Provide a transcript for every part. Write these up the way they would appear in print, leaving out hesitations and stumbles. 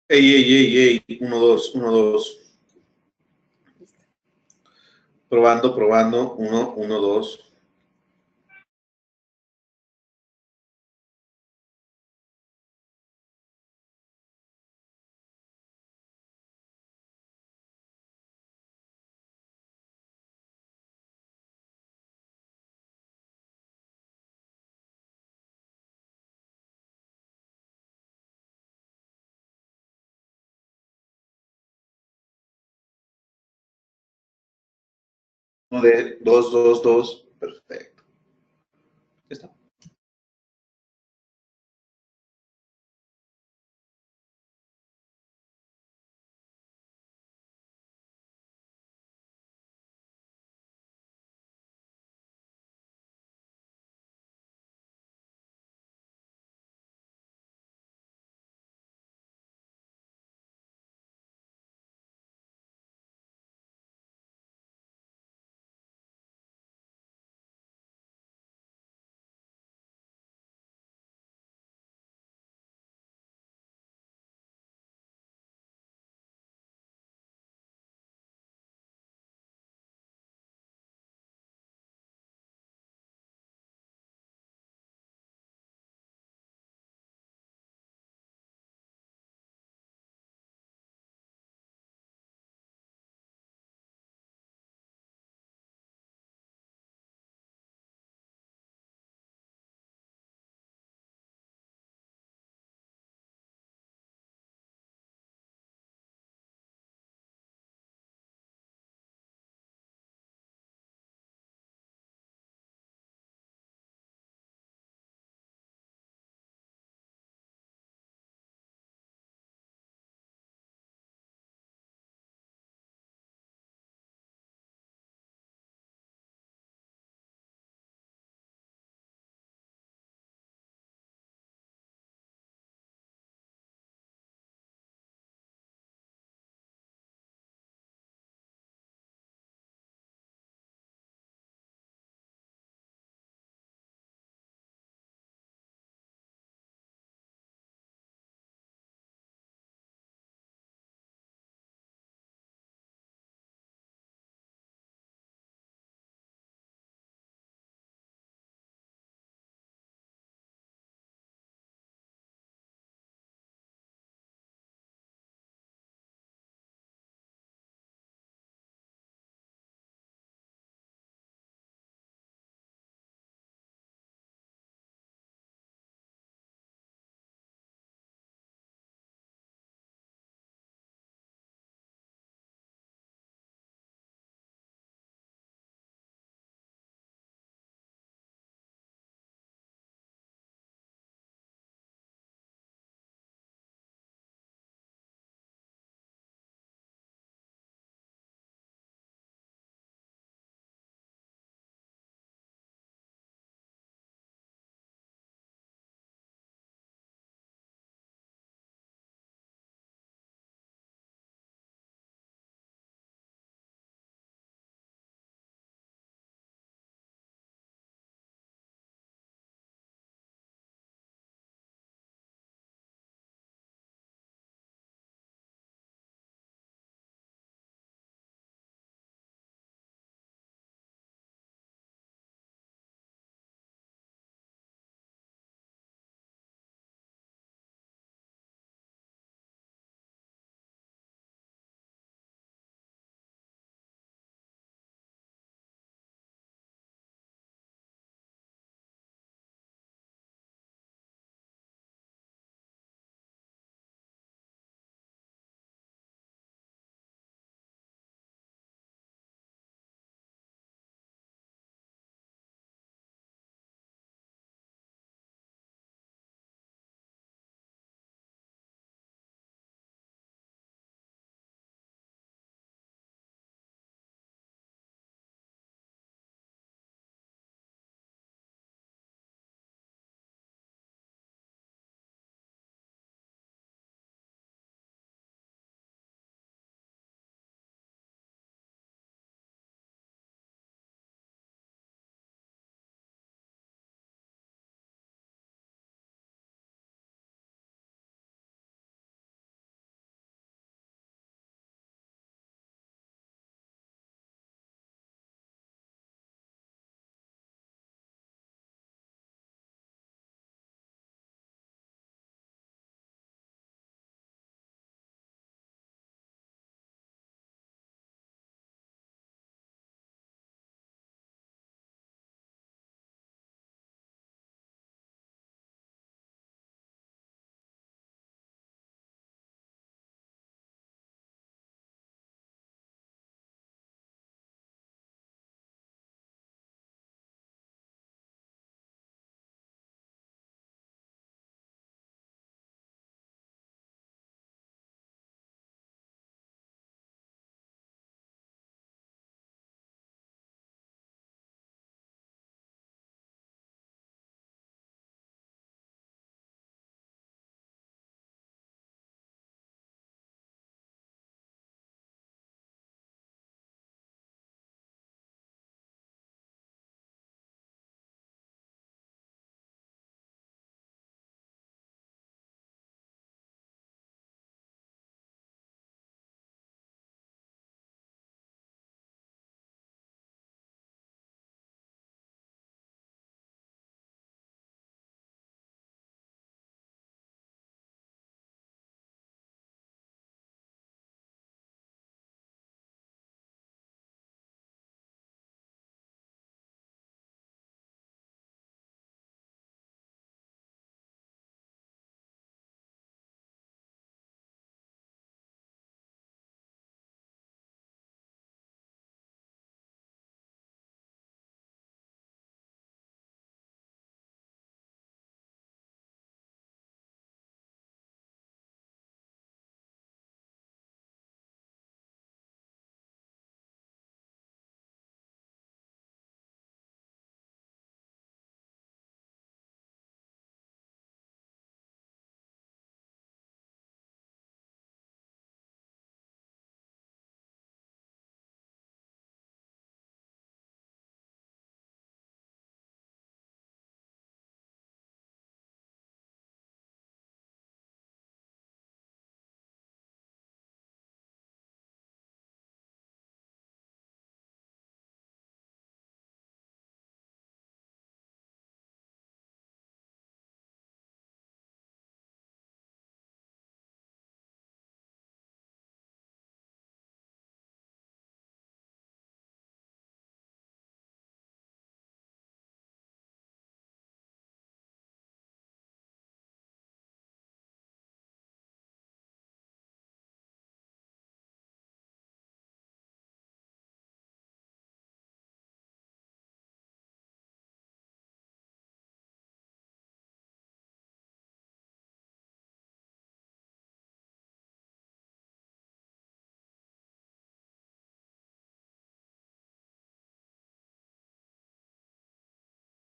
Ey, ey, ey, ey. Uno, dos, uno, dos. Probando, probando. Uno, uno, dos. Uno de dos, dos, dos. Perfecto. Ya está.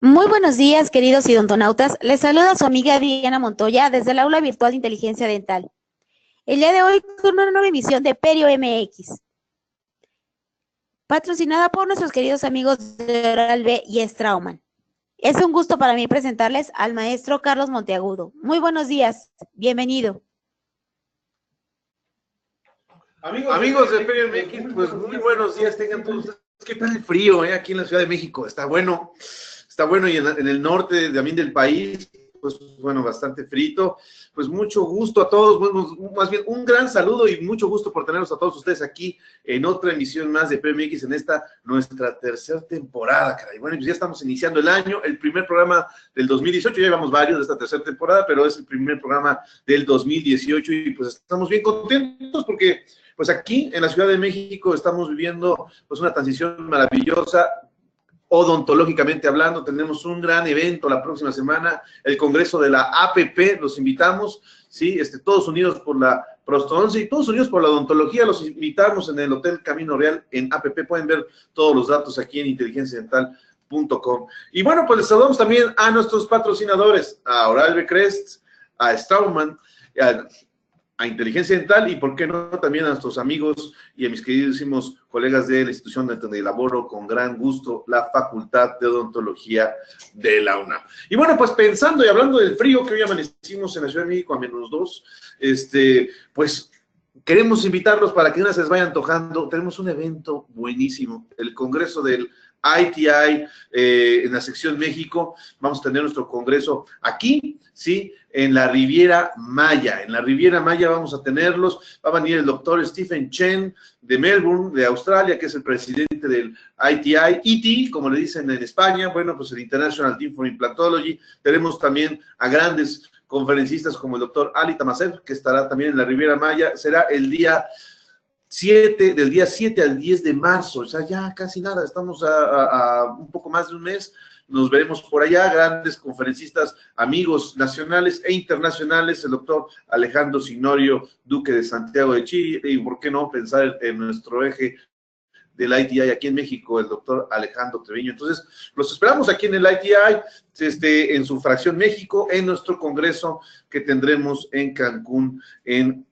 Muy buenos días, queridos odontonautas. Les saluda su amiga Diana Montoya desde el aula virtual de inteligencia dental. El día de hoy con una nueva emisión de Perio MX, patrocinada por nuestros queridos amigos de Oral B y Straumann. Es un gusto para mí presentarles al maestro Carlos Monteagudo. Muy buenos días, bienvenido. Amigos de Perio MX, pues muy buenos días tengan todos ustedes. ¿Qué tal el frío aquí en la Ciudad de México? Está bueno y en el norte también del país, pues bueno, bastante frito. Pues mucho gusto a todos, bueno, más bien un gran saludo y mucho gusto por tenerlos a todos ustedes aquí en otra emisión más de Perio MX en esta nuestra tercera temporada, caray. Bueno, pues ya estamos iniciando el año, el primer programa del 2018, ya llevamos varios de esta tercera temporada, pero es el primer programa del 2018 y pues estamos bien contentos porque pues aquí en la Ciudad de México estamos viviendo pues una transición maravillosa. Odontológicamente hablando, tenemos un gran evento la próxima semana, el Congreso de la APP, los invitamos, ¿sí? Todos unidos por la prostodoncia y todos unidos por la odontología, los invitamos en el Hotel Camino Real en APP, pueden ver todos los datos aquí en inteligenciadental.com. Y bueno, pues les saludamos también a nuestros patrocinadores, a Oral-B Crest, a Straumann, a Inteligencia Dental y, por qué no, también a nuestros amigos y a mis queridísimos colegas de la institución donde laboro con gran gusto, la Facultad de Odontología de la UNAM. Y bueno, pues pensando y hablando del frío que hoy amanecimos en la Ciudad de México a -2, pues queremos invitarlos para que no se les vaya antojando. Tenemos un evento buenísimo, el Congreso del ITI en la sección México. Vamos a tener nuestro congreso aquí, ¿sí? En la Riviera Maya. En la Riviera Maya vamos a tenerlos. Va a venir el doctor Stephen Chen de Melbourne, de Australia, que es el presidente del ITI, ET, como le dicen en España. Bueno, pues el International Team for Implantology. Tenemos también a grandes conferencistas como el doctor Ali Tamasev, que estará también en la Riviera Maya. Será el día 7, del día 7 al 10 de marzo, o sea, ya casi nada, estamos a un poco más de un mes, nos veremos por allá, grandes conferencistas, amigos nacionales e internacionales, el doctor Alejandro Signorio, duque de Santiago de Chile, y por qué no pensar en nuestro eje del ITI aquí en México, el doctor Alejandro Treviño. Entonces, los esperamos aquí en el ITI, en su fracción México, en nuestro congreso que tendremos en Cancún, en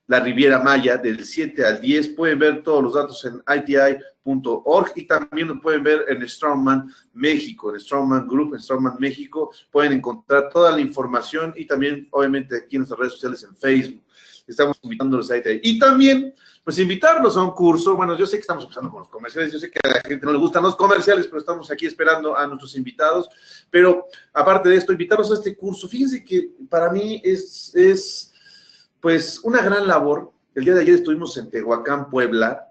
la Riviera Maya, del 7 al 10. Pueden ver todos los datos en iti.org y también lo pueden ver en Straumann México, en Straumann Group, en Straumann México. Pueden encontrar toda la información y también, obviamente, aquí en nuestras redes sociales en Facebook. Estamos invitándolos a ITI. Y también, pues, invitarlos a un curso. Bueno, yo sé que estamos empezando con los comerciales, yo sé que a la gente no le gustan los comerciales, pero estamos aquí esperando a nuestros invitados. Pero, aparte de esto, invitarlos a este curso. Fíjense que para mí pues una gran labor. El día de ayer estuvimos en Tehuacán, Puebla,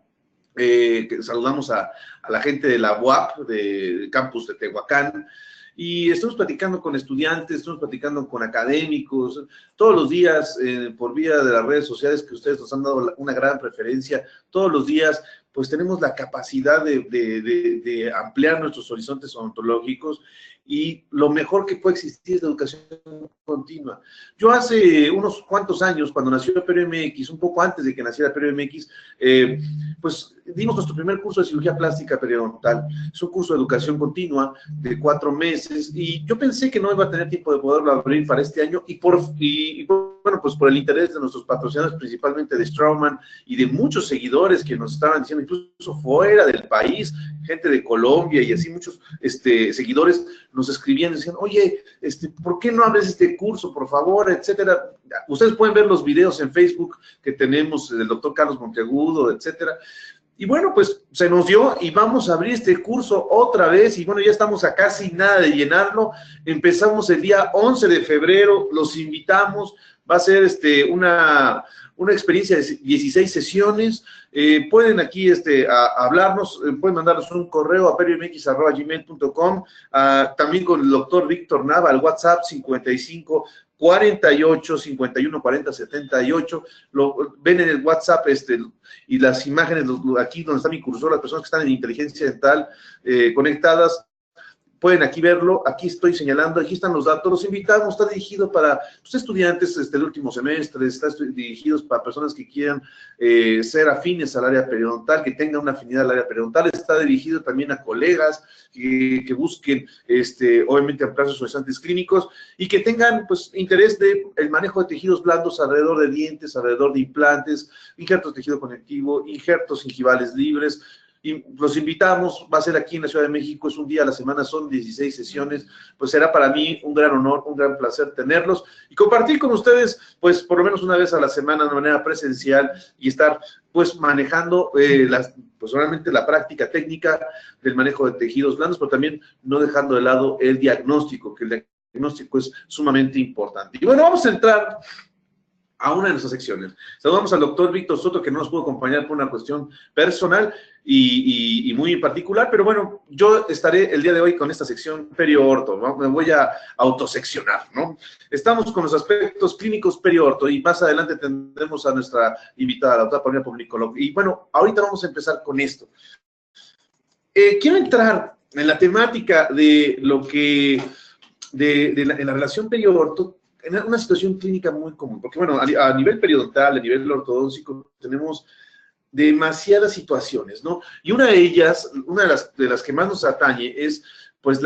que saludamos a la gente de la UAP, del campus de Tehuacán, y estamos platicando con estudiantes, estamos platicando con académicos, todos los días, por vía de las redes sociales, que ustedes nos han dado una gran preferencia, todos los días, pues tenemos la capacidad de ampliar nuestros horizontes odontológicos, y lo mejor que puede existir es la educación continua. Yo hace unos cuantos años, cuando nació Perio MX, un poco antes de que naciera Perio MX, pues dimos nuestro primer curso de cirugía plástica periodontal. Es un curso de educación continua de 4 meses y yo pensé que no iba a tener tiempo de poderlo abrir para este año y bueno, pues por el interés de nuestros patrocinadores, principalmente de Straumann y de muchos seguidores que nos estaban diciendo, incluso fuera del país, gente de Colombia y así muchos seguidores nos escribían, decían, oye, ¿por qué no abres este curso, por favor, etcétera? Ustedes pueden ver los videos en Facebook que tenemos del doctor Carlos Monteagudo, etcétera. Y bueno, pues se nos dio y vamos a abrir este curso otra vez y bueno, ya estamos a casi nada de llenarlo. Empezamos el día 11 de febrero, los invitamos, va a ser una experiencia de 16 sesiones. Pueden aquí hablarnos, pueden mandarnos un correo a periomx@gmail.com, también con el doctor Víctor Nava al WhatsApp 55 48 51 40 78. Lo ven en el WhatsApp y las imágenes aquí donde está mi cursor, las personas que están en inteligencia dental conectadas, pueden aquí verlo, aquí estoy señalando, aquí están los datos, los invitamos, está dirigido para estudiantes del último semestre, está dirigido para personas que quieran ser afines al área periodontal, que tengan una afinidad al área periodontal, está dirigido también a colegas que busquen, obviamente, ampliar sus horizontes clínicos y que tengan, pues, interés de el manejo de tejidos blandos alrededor de dientes, alrededor de implantes, injertos de tejido conectivo, injertos gingivales libres. Y los invitamos, va a ser aquí en la Ciudad de México, es un día a la semana, son 16 sesiones, pues será para mí un gran honor, un gran placer tenerlos y compartir con ustedes, pues por lo menos una vez a la semana de manera presencial y estar pues manejando pues realmente la práctica técnica del manejo de tejidos blandos, pero también no dejando de lado el diagnóstico, que el diagnóstico es sumamente importante. Y bueno, vamos a entrar a una de nuestras secciones. Saludamos al doctor Víctor Soto, que no nos pudo acompañar por una cuestión personal y muy particular, pero bueno, yo estaré el día de hoy con esta sección perio-orto, ¿no? Me voy a autoseccionar, ¿no? Estamos con los aspectos clínicos perio-orto y más adelante tendremos a nuestra invitada, la doctora Paulina Publicolog. Y bueno, ahorita vamos a empezar con esto. Quiero entrar en la temática de lo que, en la relación perio-orto, en una situación clínica muy común, porque bueno, a nivel periodontal, a nivel ortodóntico, tenemos demasiadas situaciones, ¿no? Y una de ellas, una de las que más nos atañe es, pues,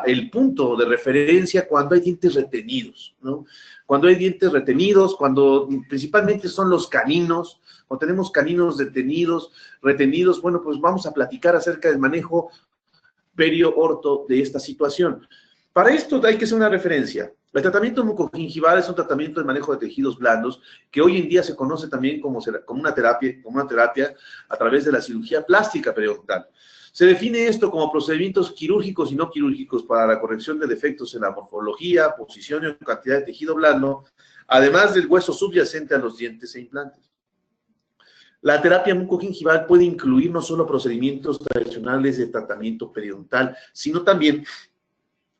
el punto de referencia cuando hay dientes retenidos, ¿no? Cuando hay dientes retenidos, cuando principalmente son los caninos, cuando tenemos caninos retenidos, bueno, pues vamos a platicar acerca del manejo perio-orto de esta situación. Para esto hay que hacer una referencia. El tratamiento mucogingival es un tratamiento de manejo de tejidos blandos que hoy en día se conoce también como una terapia a través de la cirugía plástica periodontal. Se define esto como procedimientos quirúrgicos y no quirúrgicos para la corrección de defectos en la morfología, posición y cantidad de tejido blando, además del hueso subyacente a los dientes e implantes. La terapia mucogingival puede incluir no solo procedimientos tradicionales de tratamiento periodontal, sino también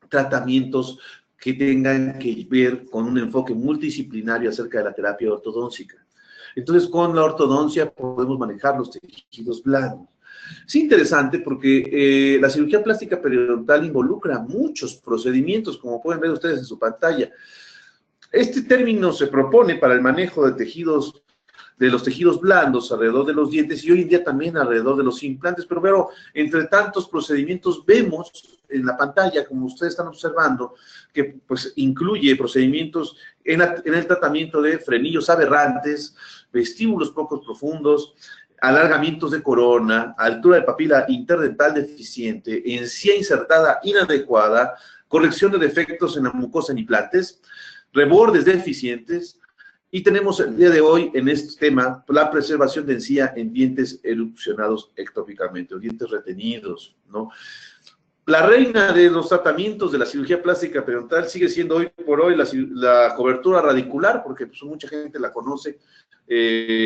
tratamientos que tengan que ver con un enfoque multidisciplinario acerca de la terapia ortodóntica. Entonces, con la ortodoncia podemos manejar los tejidos blandos. Es interesante porque la cirugía plástica periodontal involucra muchos procedimientos, como pueden ver ustedes en su pantalla. Este término se propone para el manejo de los tejidos blandos alrededor de los dientes y hoy en día también alrededor de los implantes, pero entre tantos procedimientos vemos en la pantalla, como ustedes están observando, que pues incluye procedimientos en el tratamiento de frenillos aberrantes, vestíbulos poco profundos, alargamientos de corona, altura de papila interdental deficiente, encía insertada inadecuada, corrección de defectos en la mucosa en implantes, rebordes deficientes. Y tenemos el día de hoy en este tema la preservación de encía en dientes erupcionados ectópicamente, o dientes retenidos, ¿no? La reina de los tratamientos de la cirugía plástica periodontal sigue siendo hoy por hoy la cobertura radicular, porque pues, mucha gente la conoce,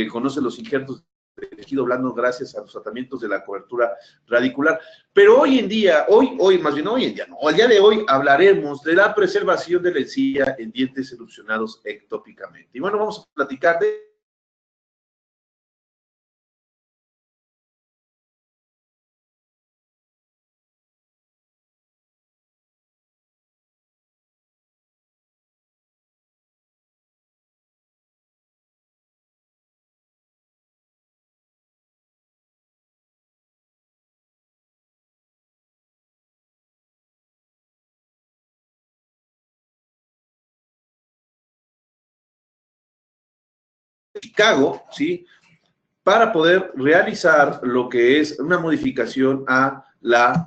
conoce los injertos de tejido blando gracias a los tratamientos de la cobertura radicular. Pero hoy en día, más bien hoy en día, no, al día de hoy hablaremos de la preservación de la encía en dientes erupcionados ectópicamente. Y bueno, vamos a platicar de Chicago, ¿sí? Para poder realizar lo que es una modificación a la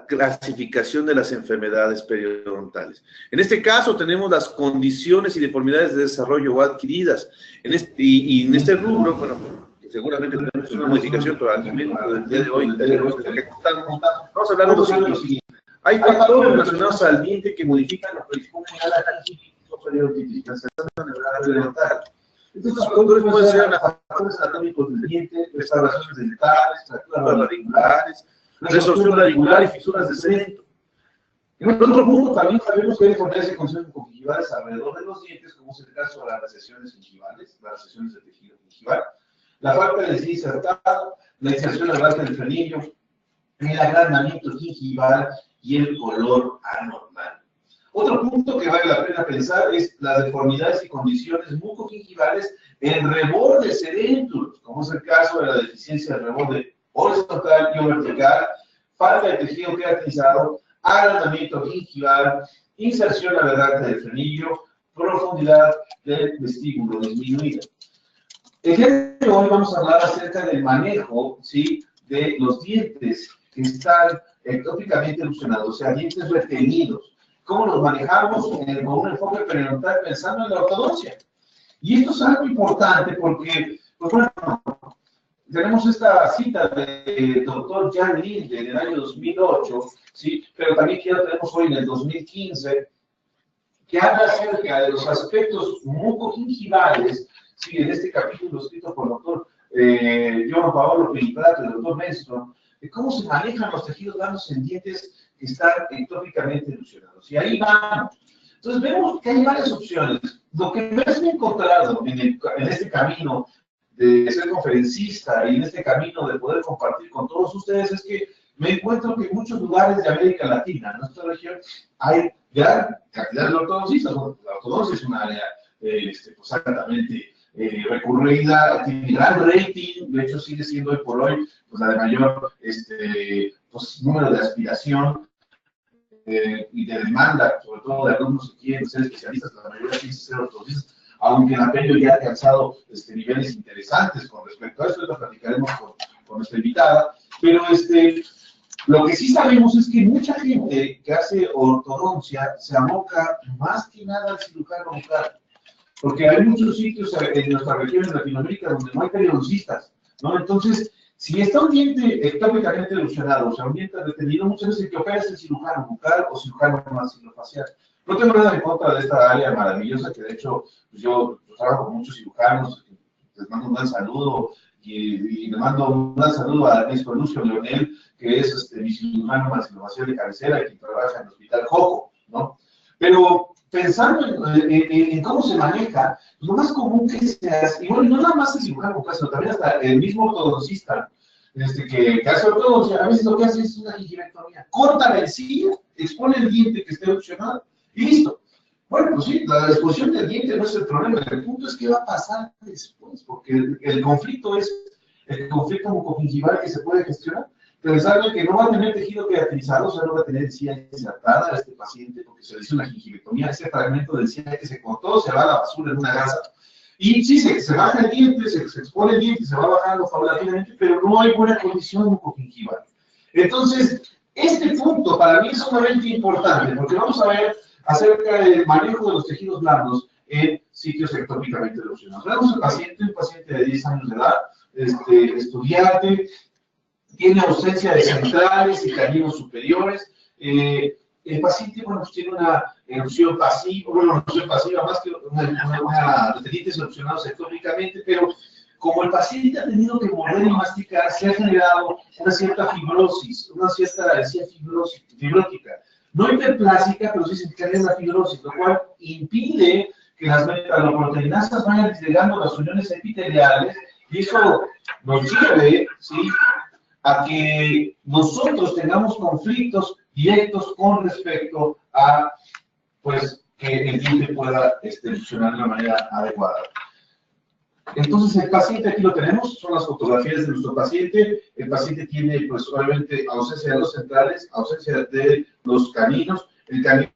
clasificación de las enfermedades periodontales. En este caso tenemos las condiciones y deformidades de desarrollo adquiridas. En este rubro, bueno, seguramente tenemos una modificación, pero al momento del día de hoy vamos a hablar de lo siguiente. Hay factores relacionados al diente que modifican la predisposición a la periodontitis. Estos factores pueden ser factores anatómicos del diente, restauraciones dentales, fracturas radiculares, resorción radicular y fisuras de cemento. En otro punto, también sabemos que hay encontrarse condiciones congivales alrededor de los dientes, como es el caso de las recesiones gingivales, las recesiones de tejido gingival, la falta de encía insertada, la inserción al base del frenillo, el agrandamiento gingival y el color anormal. Otro punto que vale la pena pensar es las deformidades y condiciones mucogingivales en rebordes sedenturos, como es el caso de la deficiencia de reborde horizontal y o vertical, falta de tejido queratinizado, agrandamiento gingival, inserción aberrante del frenillo, profundidad del vestíbulo disminuida. El día de hoy vamos a hablar acerca del manejo, ¿sí?, de los dientes que están ectópicamente erosionados, o sea, dientes retenidos. ¿Cómo los manejamos con un enfoque periodontal pensando en la ortodoncia? Y esto es algo importante porque, pues bueno, tenemos esta cita del doctor Jan Linde en el año 2008, ¿sí? Pero también que ya lo tenemos hoy en el 2015, que habla acerca de los aspectos mucogingivales, ¿sí? En este capítulo escrito por el doctor John Paolo Piliprato y el doctor Menstrom, de cómo se manejan los tejidos blandos en dientes que están ectópicamente erosionados. Y ahí vamos. Entonces vemos que hay varias opciones. Lo que me he encontrado en este camino de ser conferencista y en este camino de poder compartir con todos ustedes es que me encuentro que en muchos lugares de América Latina, en nuestra región, hay gran cantidad de ortodoncistas. La ortodoncia es una área pues altamente recurrida, tiene gran rating, de hecho sigue siendo hoy por hoy pues, la de mayor pues, número de aspiración y de demanda, sobre todo de alumnos que quieren ser especialistas, la mayoría quieren ser ortodoncistas, aunque el apello ya ha alcanzado niveles interesantes con respecto a esto, lo platicaremos con nuestra invitada, pero lo que sí sabemos es que mucha gente que hace ortodoncia se aboca más que nada al cirujano bucal, porque hay muchos sitios en nuestra región, en Latinoamérica, donde no hay periodoncistas, ¿no? Entonces, si está un diente ectópicamente erosionado, o sea, un diente retenido, muchas veces el que opera es el cirujano bucal o cirujano maxilofacial. No tengo nada en contra de esta área maravillosa, que de hecho pues yo trabajo con muchos cirujanos, les mando un gran saludo, y le mando un gran saludo a Ernesto Lucio Leonel, que es mi cirujano maxilofacial de cabecera, que trabaja en el Hospital Joco, ¿no? Pero pensando en cómo se maneja, lo más común que se hace, y bueno, no nada más el cirujano bucal, sino también hasta el mismo ortodoncista, que hace ortodoncia, a veces lo que hace es una gingivectomía, corta la encía, expone el diente que esté erosionado, y listo. Bueno, pues sí, la exposición del diente no es el problema, el punto es qué va a pasar después, porque el conflicto es el conflicto mucogingival que se puede gestionar, pensando que no va a tener tejido queratinizado, o sea, no va a tener encía insertada a este paciente, porque se le hizo una gingivectomía, ese fragmento de encía que se cortó se va a la basura en una gasa, y sí, se baja el diente, se expone el diente, se va bajando paulatinamente, pero no hay buena condición mucogingival. Entonces, este punto para mí es sumamente importante, porque vamos a ver acerca del manejo de los tejidos blandos en sitios ectópicamente erosionados. Veamos al paciente, un paciente de 10 años de edad, estudiante, tiene ausencia de centrales y caninos superiores. El paciente, bueno, pues tiene una erupción pasiva, bueno, no erupción pasiva, más que los dientes erupcionados ectópicamente, pero como el paciente ha tenido que morder y masticar, se ha generado una cierta fibrosis, una cierta encía fibrótica. No hiperplásica, pero sí se genera la fibrosis, lo cual impide que las metaloproteinasas vayan disgregando las uniones epiteliales, y eso nos lleve, ¿sí?, a que nosotros tengamos conflictos directos con respecto a, pues, que el diente pueda funcionar de una manera adecuada. Entonces, el paciente, aquí lo tenemos, son las fotografías de nuestro paciente. El paciente tiene, pues, obviamente, ausencia de los centrales, ausencia de los caninos. El canino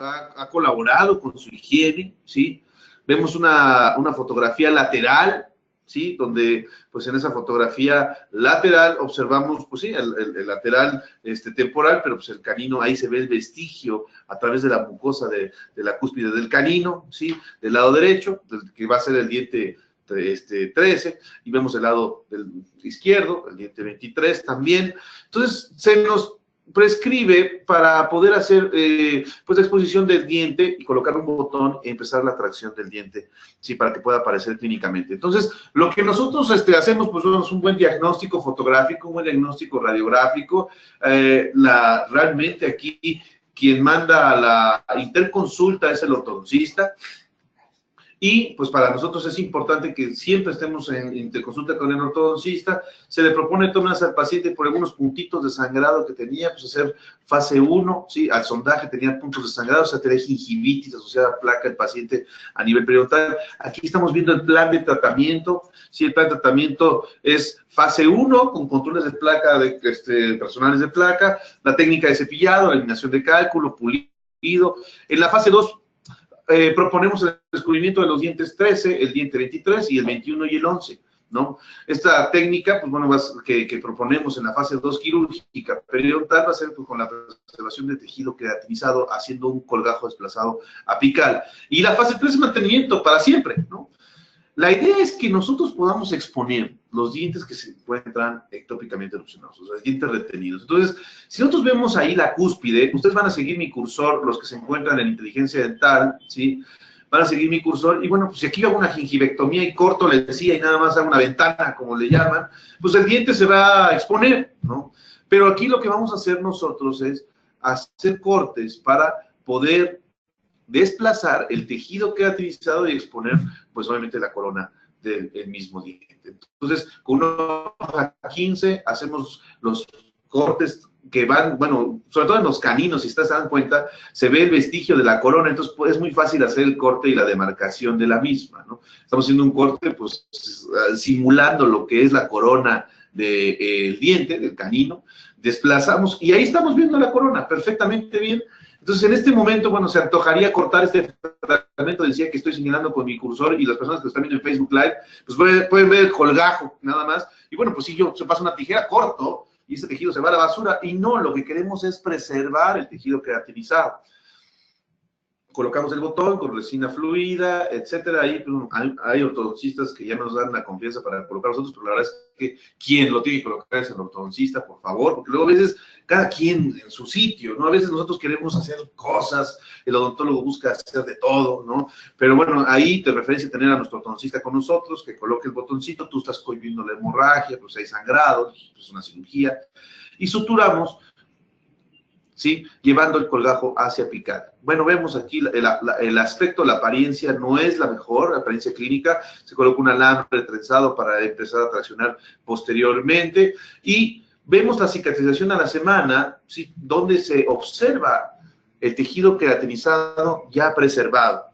ha colaborado con su higiene, ¿sí? Vemos una fotografía lateral, ¿sí? Donde, pues en esa fotografía lateral observamos, pues sí, el lateral temporal, pero pues el canino, ahí se ve el vestigio a través de la mucosa de la cúspide del canino, ¿sí? Del lado derecho, que va a ser el diente 13, y vemos el lado del izquierdo, el diente 23 también. Entonces, se nos prescribe para poder hacer pues la exposición del diente y colocar un botón y empezar la tracción del diente, sí, para que pueda aparecer clínicamente. Entonces, lo que nosotros hacemos, pues es un buen diagnóstico fotográfico, un buen diagnóstico radiográfico. Realmente aquí, quien manda a la interconsulta es el ortodoncista. Y pues para nosotros es importante que siempre estemos en interconsulta con el ortodoncista. Se le propone tomarse al paciente por algunos puntitos de sangrado que tenía, pues hacer fase 1, ¿sí? Al sondaje tenía puntos de sangrado, o sea, tenía gingivitis asociada a placa el paciente a nivel periodontal. Aquí estamos viendo el plan de tratamiento, ¿sí? El plan de tratamiento es fase 1, con controles de placa, personales de placa, la técnica de cepillado, la eliminación de cálculo, pulido. En la fase 2, proponemos el descubrimiento de los dientes 13, el diente 23 y el 21 y el 11, ¿no? Esta técnica, pues bueno, que proponemos en la fase 2 quirúrgica periodontal va a ser pues, con la preservación de tejido queratinizado, haciendo un colgajo desplazado apical. Y la fase 3 es mantenimiento para siempre, ¿no? La idea es que nosotros podamos exponer los dientes que se encuentran ectópicamente erupcionados, o sea, dientes retenidos. Entonces, si nosotros vemos ahí la cúspide, ustedes van a seguir mi cursor, los que se encuentran en inteligencia dental, ¿sí? Van a seguir mi cursor, y bueno, pues si aquí hago una gingivectomía y corto, les decía, y nada más hago una ventana, como le llaman, pues el diente se va a exponer, ¿no? Pero aquí lo que vamos a hacer nosotros es hacer cortes para poder desplazar el tejido queratinizado y exponer, pues obviamente, la corona del mismo diente. Entonces, con una hoja 15 hacemos los cortes que van, bueno, sobre todo en los caninos, si ustedes se dan cuenta, se ve el vestigio de la corona, entonces pues, es muy fácil hacer el corte y la demarcación de la misma, ¿no? Estamos haciendo un corte, pues, simulando lo que es la corona del diente, del canino, desplazamos, y ahí estamos viendo la corona perfectamente bien. Entonces, en este momento, bueno, se antojaría cortar este fragmento, decía que estoy señalando con mi cursor, y las personas que están viendo en Facebook Live, pues pueden ver el colgajo, nada más, y bueno, pues si yo se pasa una tijera, corto, y ese tejido se va a la basura, y no, lo que queremos es preservar el tejido queratinizado. Colocamos el botón con resina fluida, etcétera. Ahí pues, hay ortodoncistas que ya nos dan la confianza para colocar nosotros, pero la verdad es que quien lo tiene que colocar es el ortodoncista, por favor, porque luego a veces cada quien en su sitio, ¿no? A veces nosotros queremos hacer cosas, el odontólogo busca hacer de todo, ¿no? Pero bueno, ahí te referencia a tener a nuestro ortodoncista con nosotros, que coloque el botoncito, tú estás cohibiendo la hemorragia, pues hay sangrado, pues una cirugía, y suturamos, ¿sí? Llevando el colgajo hacia apical. Bueno, vemos aquí el aspecto, la apariencia no es la mejor, la apariencia clínica. Se coloca un alambre trenzado para empezar a traccionar posteriormente. Y vemos la cicatrización a la semana, ¿sí? Donde se observa el tejido queratinizado ya preservado.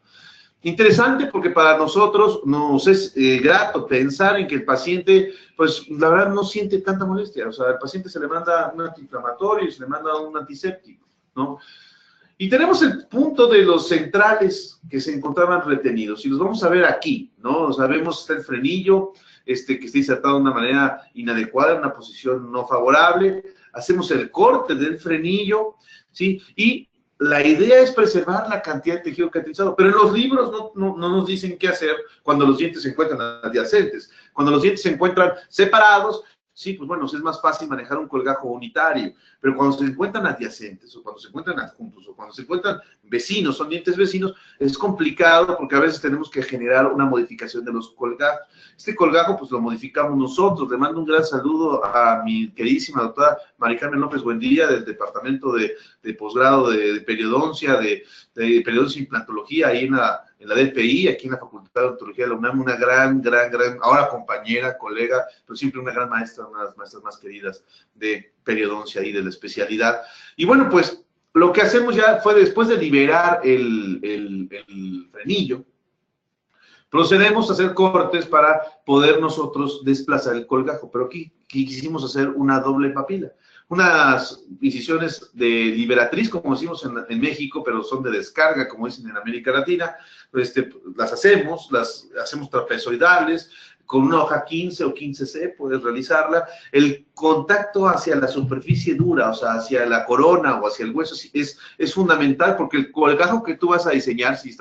Interesante porque para nosotros nos es grato pensar en que el paciente, pues la verdad no siente tanta molestia. O sea, al paciente se le manda un antiinflamatorio y se le manda un antiséptico, ¿no? Y tenemos el punto de los centrales que se encontraban retenidos. Y los vamos a ver aquí, ¿no? O sea, vemos está el frenillo, que está insertado de una manera inadecuada, en una posición no favorable. Hacemos el corte del frenillo, ¿sí? Y la idea es preservar la cantidad de tejido queratinizado, pero en los libros no nos dicen qué hacer cuando los dientes se encuentran adyacentes. Cuando los dientes se encuentran separados, sí, pues bueno, es más fácil manejar un colgajo unitario, pero cuando se encuentran adyacentes, o cuando se encuentran adjuntos, o cuando se encuentran vecinos, son dientes vecinos, es complicado porque a veces tenemos que generar una modificación de los colgajos. Este colgajo, pues lo modificamos nosotros. Le mando un gran saludo a mi queridísima doctora Mari Carmen López Buendía, del Departamento de Posgrado de Periodoncia, de Periodoncia e Implantología, ahí en la DPI, aquí en la Facultad de Odontología de la UNAM, una gran, ahora compañera, colega, pero siempre una gran maestra, una de las maestras más queridas de periodoncia y de la especialidad. Y bueno, pues lo que hacemos ya fue, después de liberar el frenillo, procedemos a hacer cortes para poder nosotros desplazar el colgajo, pero aquí quisimos hacer una doble papila. Unas incisiones de liberatriz, como decimos en México, pero son de descarga, como dicen en América Latina. Las hacemos trapezoidales, con una hoja 15 o 15C puedes realizarla. El contacto hacia la superficie dura, o sea, hacia la corona o hacia el hueso, es fundamental, porque el colgajo que tú vas a diseñar, si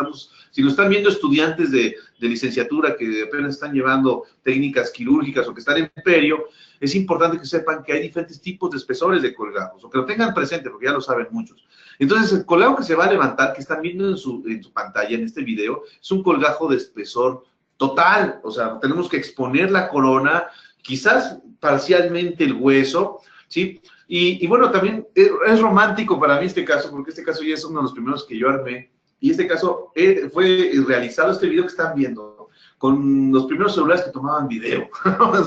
lo están viendo estudiantes de licenciatura que apenas están llevando técnicas quirúrgicas o que están en perio, es importante que sepan que hay diferentes tipos de espesores de colgajos, o que lo tengan presente, porque ya lo saben muchos. Entonces, el colgajo que se va a levantar, que están viendo en su pantalla, en este video, es un colgajo de espesor total. O sea, tenemos que exponer la corona, quizás parcialmente el hueso, ¿sí? Y bueno, también es romántico para mí este caso, porque este caso ya es uno de los primeros que yo armé. Y este caso fue realizado, este video que están viendo, con los primeros celulares que tomaban video.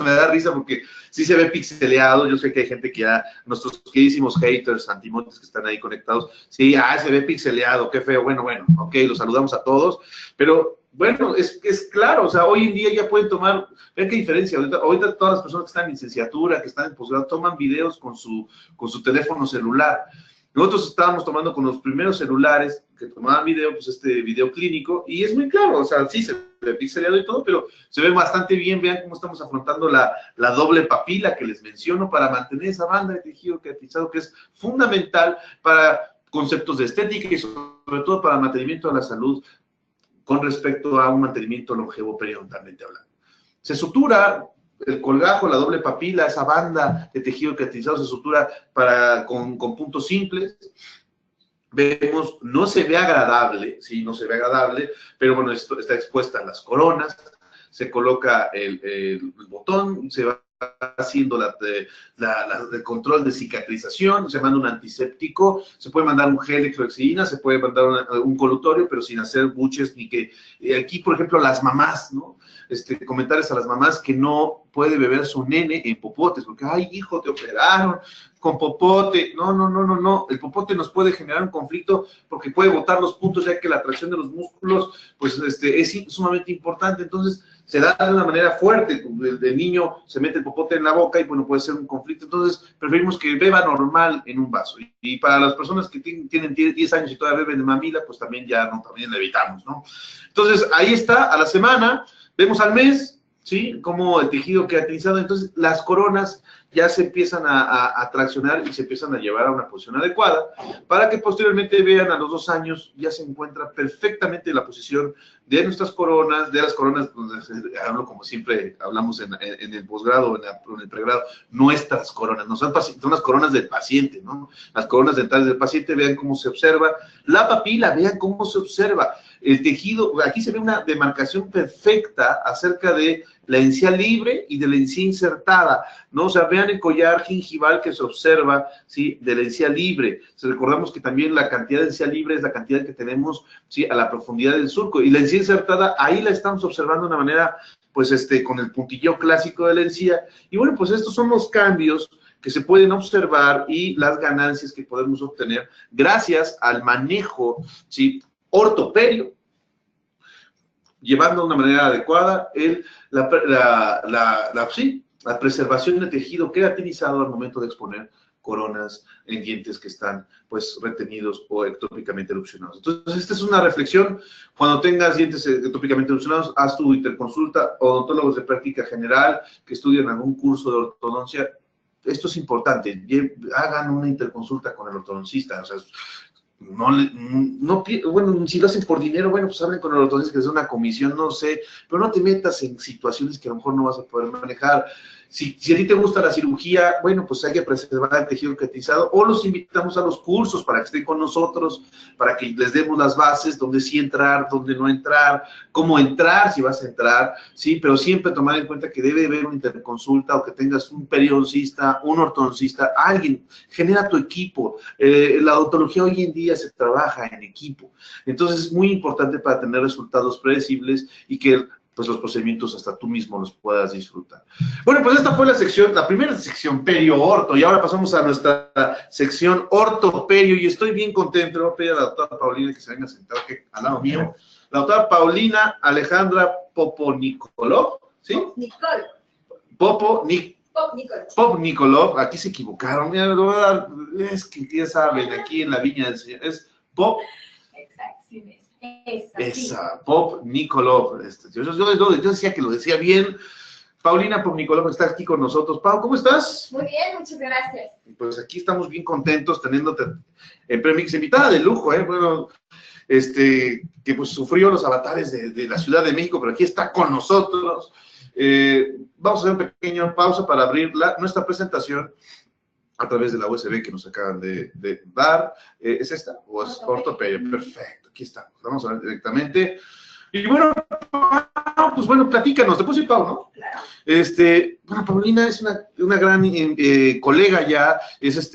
Me da risa porque sí se ve pixeleado. Yo sé que hay gente que ya, nuestros queridísimos haters, antimotes que están ahí conectados, sí, se ve pixeleado, qué feo. Bueno, ok, los saludamos a todos, pero bueno, es claro, o sea, hoy en día ya pueden tomar, vean qué diferencia, ahorita todas las personas que están en licenciatura, que están en posgrado, toman videos con su teléfono celular. Nosotros estábamos tomando con los primeros celulares que tomaban video, pues este video clínico, y es muy claro, o sea, sí se ve pixeleado y todo, pero se ve bastante bien. Vean cómo estamos afrontando la doble papila que les menciono para mantener esa banda de tejido queratinizado que es fundamental para conceptos de estética y sobre todo para el mantenimiento de la salud con respecto a un mantenimiento longevo periodontalmente hablando. Se sutura el colgajo, la doble papila, esa banda de tejido queratinizado se sutura con puntos simples. Vemos, no se ve agradable, sí, no se ve agradable, pero bueno, esto está expuesta a las coronas, se coloca el botón, se va haciendo el control de cicatrización, se manda un antiséptico, se puede mandar un gel de clorexidina, se puede mandar un colutorio, pero sin hacer buches ni que... aquí, por ejemplo, las mamás, ¿no? Comentarios a las mamás que no puede beber su nene en popotes, porque, ay, hijo, te operaron con popote. No. El popote nos puede generar un conflicto porque puede botar los puntos, ya que la tracción de los músculos, pues, es sumamente importante. Entonces, se da de una manera fuerte. El niño se mete el popote en la boca y, bueno, puede ser un conflicto. Entonces, preferimos que beba normal en un vaso. Y para las personas que tienen 10 años y todavía beben de mamila, pues también también la evitamos, ¿no? Entonces, ahí está, a la semana. Vemos al mes, ¿sí? Como el tejido queratinizado, entonces las coronas ya se empiezan a traccionar y se empiezan a llevar a una posición adecuada para que posteriormente vean a los 2 años ya se encuentra perfectamente la posición de nuestras coronas, de las coronas, hablo como siempre hablamos en el posgrado, en el pregrado, nuestras coronas, no son las coronas del paciente, ¿no? Las coronas dentales del paciente, vean cómo se observa, la papila, vean cómo se observa. El tejido, aquí se ve una demarcación perfecta acerca de la encía libre y de la encía insertada, ¿no? O sea, vean el collar gingival que se observa, ¿sí? De la encía libre. Recordamos que también la cantidad de encía libre es la cantidad que tenemos, ¿sí? A la profundidad del surco. Y la encía insertada, ahí la estamos observando de una manera, pues, con el puntillo clásico de la encía. Y bueno, pues estos son los cambios que se pueden observar y las ganancias que podemos obtener gracias al manejo, ¿sí? Ortoperio, llevando de una manera adecuada la preservación de tejido queratinizado al momento de exponer coronas en dientes que están, pues, retenidos o ectópicamente erupcionados. Entonces, esta es una reflexión. Cuando tengas dientes ectópicamente erupcionados, haz tu interconsulta. Odontólogos de práctica general que estudian algún curso de ortodoncia, esto es importante. Hagan una interconsulta con el ortodoncista. O sea, bueno, si lo hacen por dinero, bueno, pues hablen con el ortodoncista que es una comisión, no sé, pero no te metas en situaciones que a lo mejor no vas a poder manejar. Si a ti te gusta la cirugía, bueno, pues hay que preservar el tejido queratinizado, o los invitamos a los cursos para que estén con nosotros, para que les demos las bases, dónde sí entrar, dónde no entrar, cómo entrar si vas a entrar, sí, pero siempre tomar en cuenta que debe haber una interconsulta o que tengas un periodoncista, un ortodoncista, alguien, genera tu equipo. La odontología hoy en día se trabaja en equipo, entonces es muy importante para tener resultados predecibles y que pues los procedimientos hasta tú mismo los puedas disfrutar. Bueno, pues esta fue la primera sección perio-orto, y ahora pasamos a nuestra sección ortoperio, y estoy bien contento. Voy a pedir a la doctora Paulina que se venga a sentar aquí al lado mío. La doctora Paulina Alejandra Poponikolov, ¿sí? Popnikolov, aquí se equivocaron, mira, es que ya saben, aquí en la viña del Señor, es Pop. Exacto, sí. Esa, Popnikolov. Yo decía que lo decía bien. Paulina Popnikolov está aquí con nosotros. Pau, ¿cómo estás? Muy bien, muchas gracias. Pues aquí estamos bien contentos teniéndote en Premix, invitada de lujo, bueno, que pues sufrió los avatares de la Ciudad de México, pero aquí está con nosotros. Vamos a hacer una pequeña pausa para abrir nuestra presentación a través de la USB que nos acaban de dar. ¿Es esta? ¿O es ortopedia? Perfecto, aquí estamos. Vamos a ver directamente. Y bueno, pues bueno, platícanos, te puse Pau, ¿no? Claro. Bueno, Paulina es una gran colega ya,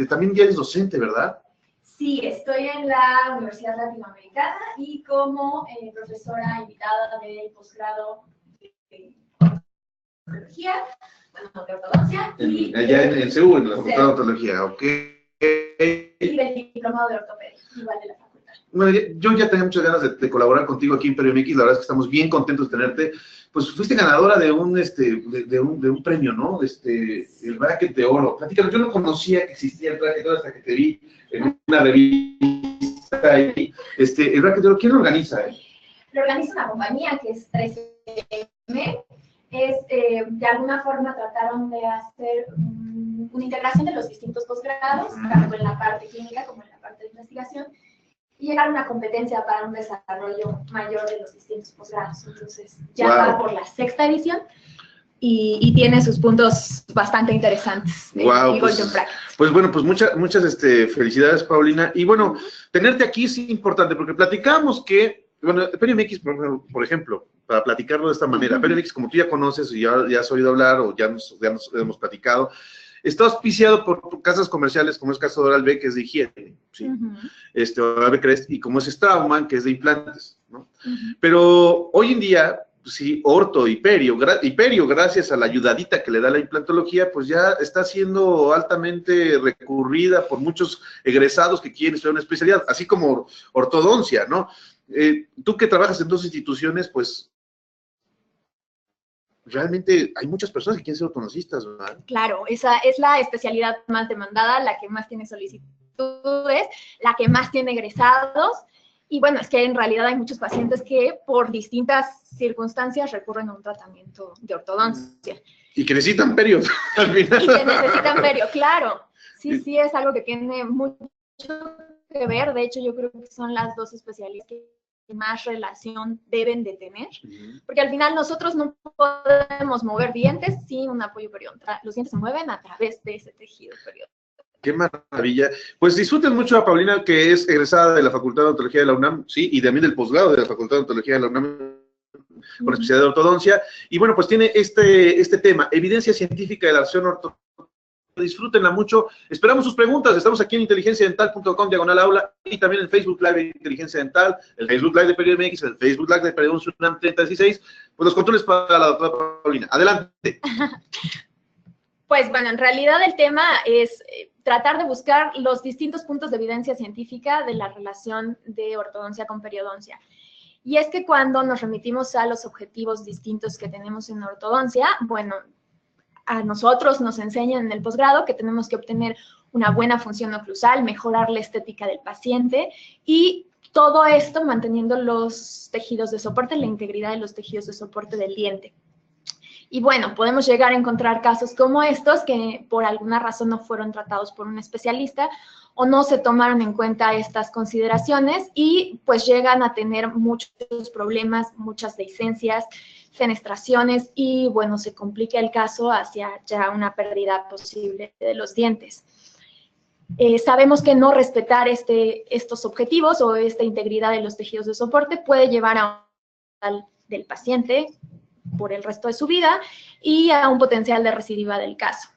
también ya es docente, ¿verdad? Sí, estoy en la Universidad Latinoamericana y como profesora invitada del posgrado de ortodología, bueno, de ortodoncia. Allá en CEU, en la Facultad de Odontología, ok. Y del diplomado de ortopedia, igual de la facultad. Bueno, yo ya tenía muchas ganas de colaborar contigo aquí en Imperio MX, la verdad es que estamos bien contentos de tenerte. Pues fuiste ganadora de un premio, ¿no? El bracket de oro. Platícanos, yo no conocía que existía el bracket de oro hasta que te vi en una revista ahí. El bracket de oro, ¿quién lo organiza? Lo organiza una compañía que es 13M. De alguna forma trataron de hacer una integración de los distintos posgrados, tanto en la parte clínica como en la parte de investigación, y llegar a una competencia para un desarrollo mayor de los distintos posgrados. Entonces, ya va por la 6ª edición y tiene sus puntos bastante interesantes. Wow, pues bueno, pues muchas felicidades, Paulina. Y bueno, tenerte aquí es importante porque platicamos que, bueno, Imperio MX, por ejemplo, para platicarlo de esta manera, Imperio MX, como tú ya conoces y ya has oído hablar o ya nos hemos platicado, está auspiciado por casas comerciales, como es el caso de Oral-B, que es de higiene, ¿sí? Oral-B Crest, y como es Straumann, que es de implantes, ¿no? Pero hoy en día, sí, Orto y Perio, gracias a la ayudadita que le da la implantología, pues ya está siendo altamente recurrida por muchos egresados que quieren estudiar una especialidad, así como ortodoncia, ¿no? Tú que trabajas en 2 instituciones, pues realmente hay muchas personas que quieren ser ortodoncistas, ¿verdad? Claro, esa es la especialidad más demandada, la que más tiene solicitudes, la que más tiene egresados. Y bueno, es que en realidad hay muchos pacientes que por distintas circunstancias recurren a un tratamiento de ortodoncia. Y que necesitan perio al final. Y que necesitan perio, claro. Sí, es algo que tiene mucho que ver. De hecho, yo creo que son las 2 especialidades que más relación deben de tener, porque al final nosotros no podemos mover dientes sin un apoyo periodontal. Los dientes se mueven a través de ese tejido periodontal. Qué maravilla. Pues disfruten mucho a Paulina, que es egresada de la Facultad de Odontología de la UNAM, sí, y también del posgrado de la Facultad de Odontología de la UNAM, con especialidad de ortodoncia. Y bueno, pues tiene este tema, evidencia científica de la acción ortodoncia. Disfrútenla mucho. Esperamos sus preguntas. Estamos aquí en inteligenciadental.com/aula y también en Facebook Live de Inteligencia Dental, el Facebook Live de Imperio MX, el Facebook Live de Periodoncia UNAM 3016. Pues los controles para la doctora Paulina. Adelante. Pues bueno, en realidad el tema es tratar de buscar los distintos puntos de evidencia científica de la relación de ortodoncia con periodoncia. Y es que cuando nos remitimos a los objetivos distintos que tenemos en ortodoncia, bueno, a nosotros nos enseñan en el posgrado que tenemos que obtener una buena función oclusal, mejorar la estética del paciente y todo esto manteniendo los tejidos de soporte, la integridad de los tejidos de soporte del diente. Y bueno, podemos llegar a encontrar casos como estos que por alguna razón no fueron tratados por un especialista o no se tomaron en cuenta estas consideraciones y pues llegan a tener muchos problemas, muchas dehiscencias, fenestraciones y bueno, se complica el caso hacia ya una pérdida posible de los dientes. Sabemos que no respetar estos objetivos o esta integridad de los tejidos de soporte puede llevar a un del paciente por el resto de su vida y a un potencial de recidiva del caso.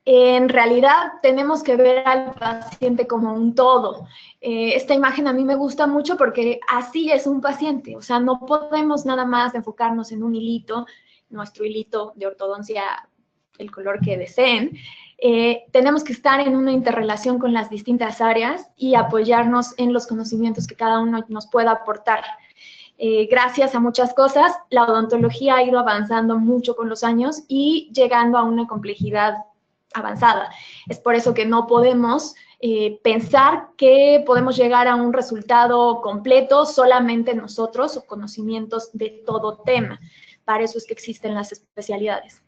En realidad tenemos que ver al paciente como un todo. Esta imagen a mí me gusta mucho porque así es un paciente, o sea, no podemos nada más enfocarnos en un hilito, nuestro hilito de ortodoncia, el color que deseen. Tenemos que estar en una interrelación con las distintas áreas y apoyarnos en los conocimientos que cada uno nos pueda aportar. Gracias a muchas cosas, la odontología ha ido avanzando mucho con los años y llegando a una complejidad avanzada. Es por eso que no podemos pensar que podemos llegar a un resultado completo solamente nosotros o conocimientos de todo tema. Para eso es que existen las especialidades.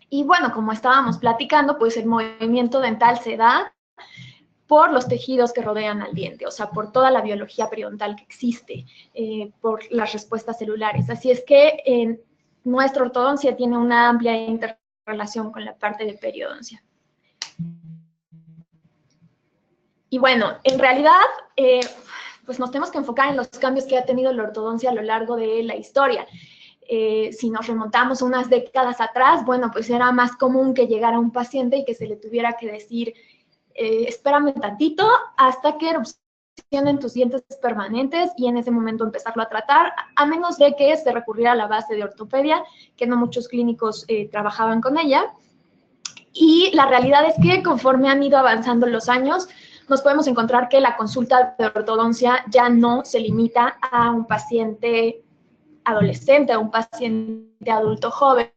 Y bueno, como estábamos platicando, pues el movimiento dental se da por los tejidos que rodean al diente, o sea, por toda la biología periodontal que existe, por las respuestas celulares. Así es que nuestra ortodoncia tiene una amplia interrelación con la parte de periodoncia. Y bueno, en realidad pues nos tenemos que enfocar en los cambios que ha tenido la ortodoncia a lo largo de la historia. Si nos remontamos unas décadas atrás, bueno, pues era más común que llegara un paciente y que se le tuviera que decir, espérame tantito hasta que erupcionen tus dientes permanentes y en ese momento empezarlo a tratar, a menos de que se recurriera a la base de ortopedia, que no muchos clínicos trabajaban con ella. Y la realidad es que conforme han ido avanzando los años, nos podemos encontrar que la consulta de ortodoncia ya no se limita a un paciente adolescente, a un paciente adulto joven,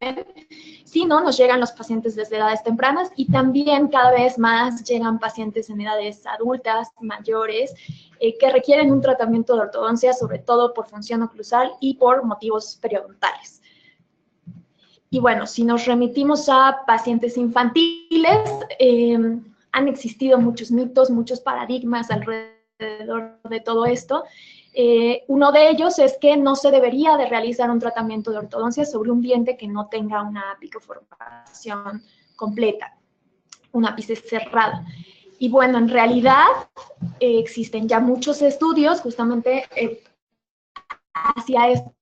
sino nos llegan los pacientes desde edades tempranas y también cada vez más llegan pacientes en edades adultas, mayores, que requieren un tratamiento de ortodoncia, sobre todo por función oclusal y por motivos periodontales. Y bueno, si nos remitimos a pacientes infantiles, han existido muchos mitos, muchos paradigmas alrededor de todo esto. Uno de ellos es que no se debería de realizar un tratamiento de ortodoncia sobre un diente que no tenga una apicoformación completa, un ápice cerrado. Y bueno, en realidad existen ya muchos estudios justamente hacia esto.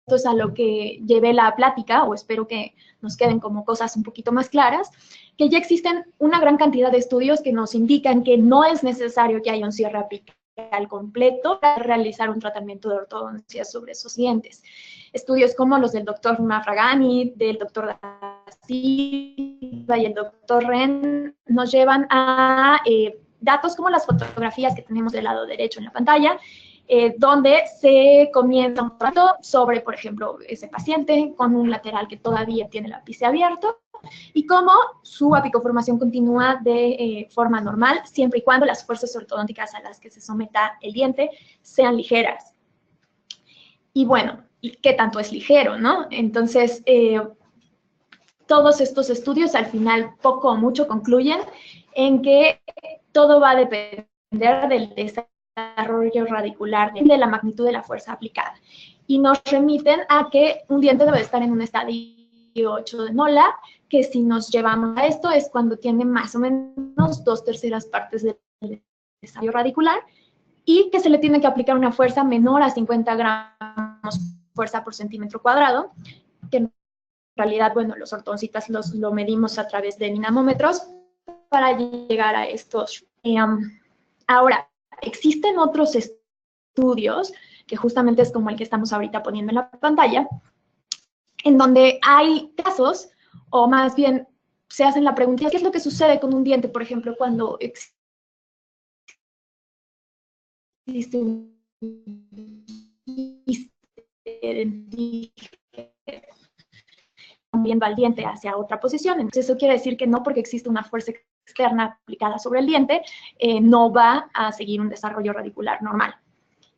Esto es a lo que llevé la plática, o espero que nos queden como cosas un poquito más claras, que ya existen una gran cantidad de estudios que nos indican que no es necesario que haya un cierre apical completo para realizar un tratamiento de ortodoncia sobre esos dientes. Estudios como los del doctor Mafragani, del doctor Da Silva y el doctor Ren nos llevan a datos como las fotografías que tenemos del lado derecho en la pantalla, donde se comienza un trato sobre, por ejemplo, ese paciente con un lateral que todavía tiene el ápice abierto y cómo su apicoformación continúa de forma normal, siempre y cuando las fuerzas ortodónticas a las que se someta el diente sean ligeras. Y bueno, ¿qué tanto es ligero, no? Entonces, todos estos estudios al final, poco o mucho, concluyen en que todo va a depender del desarrollo radicular, de la magnitud de la fuerza aplicada. Y nos remiten a que un diente debe estar en un estadio 8 de molar, que si nos llevamos a esto es cuando tiene más o menos 2/3 partes del estadio radicular y que se le tiene que aplicar una fuerza menor a 50 gramos fuerza por centímetro cuadrado, que en realidad, bueno, los ortodoncistas lo medimos a través de dinamómetros para llegar a estos. Ahora, existen otros estudios, que justamente es como el que estamos ahorita poniendo en la pantalla, en donde hay casos, o más bien se hacen la pregunta, ¿qué es lo que sucede con un diente, por ejemplo, cuando existe un moviendo al diente hacia otra posición? Entonces eso quiere decir que no porque existe una fuerza externa aplicada sobre el diente, no va a seguir un desarrollo radicular normal.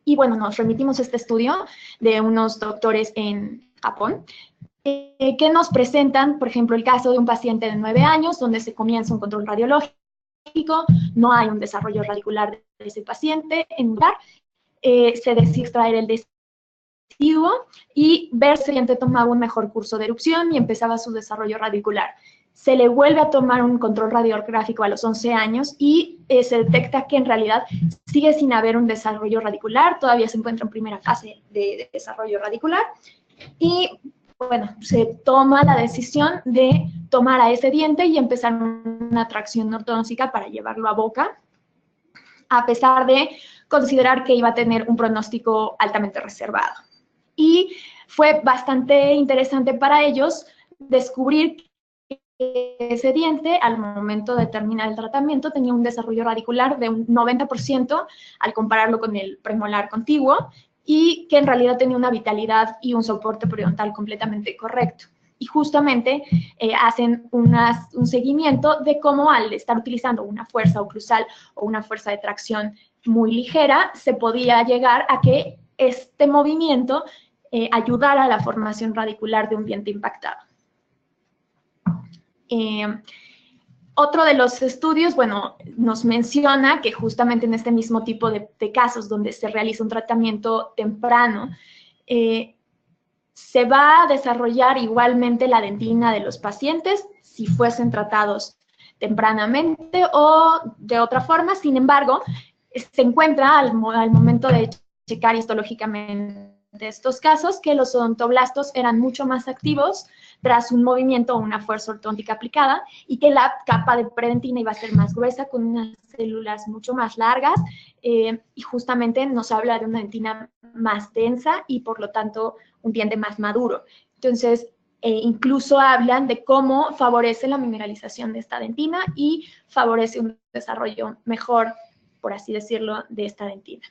Y bueno, nos remitimos a este estudio de unos doctores en Japón, que nos presentan, por ejemplo, el caso de un paciente de 9 años, donde se comienza un control radiológico, no hay un desarrollo radicular de ese paciente, en lugar, se decide extraer el deciduo y ver si el diente tomaba un mejor curso de erupción y empezaba su desarrollo radicular. Se le vuelve a tomar un control radiográfico a los 11 años y se detecta que en realidad sigue sin haber un desarrollo radicular, todavía se encuentra en primera fase de desarrollo radicular y bueno, se toma la decisión de tomar a ese diente y empezar una tracción ortodóntica para llevarlo a boca, a pesar de considerar que iba a tener un pronóstico altamente reservado. Y fue bastante interesante para ellos descubrir que ese diente, al momento de terminar el tratamiento, tenía un desarrollo radicular de un 90% al compararlo con el premolar contiguo y que en realidad tenía una vitalidad y un soporte periodontal completamente correcto. Y justamente hacen un seguimiento de cómo al estar utilizando una fuerza oclusal o una fuerza de tracción muy ligera, se podía llegar a que este movimiento ayudara a la formación radicular de un diente impactado. Otro de los estudios, bueno, nos menciona que justamente en este mismo tipo de casos donde se realiza un tratamiento temprano, se va a desarrollar igualmente la dentina de los pacientes si fuesen tratados tempranamente o de otra forma. Sin embargo, se encuentra al momento de checar histológicamente estos casos que los odontoblastos eran mucho más activos tras un movimiento o una fuerza ortodóntica aplicada y que la capa de predentina iba a ser más gruesa con unas células mucho más largas y justamente nos habla de una dentina más densa y por lo tanto un diente más maduro. Entonces, incluso hablan de cómo favorece la mineralización de esta dentina y favorece un desarrollo mejor, por así decirlo, de esta dentina.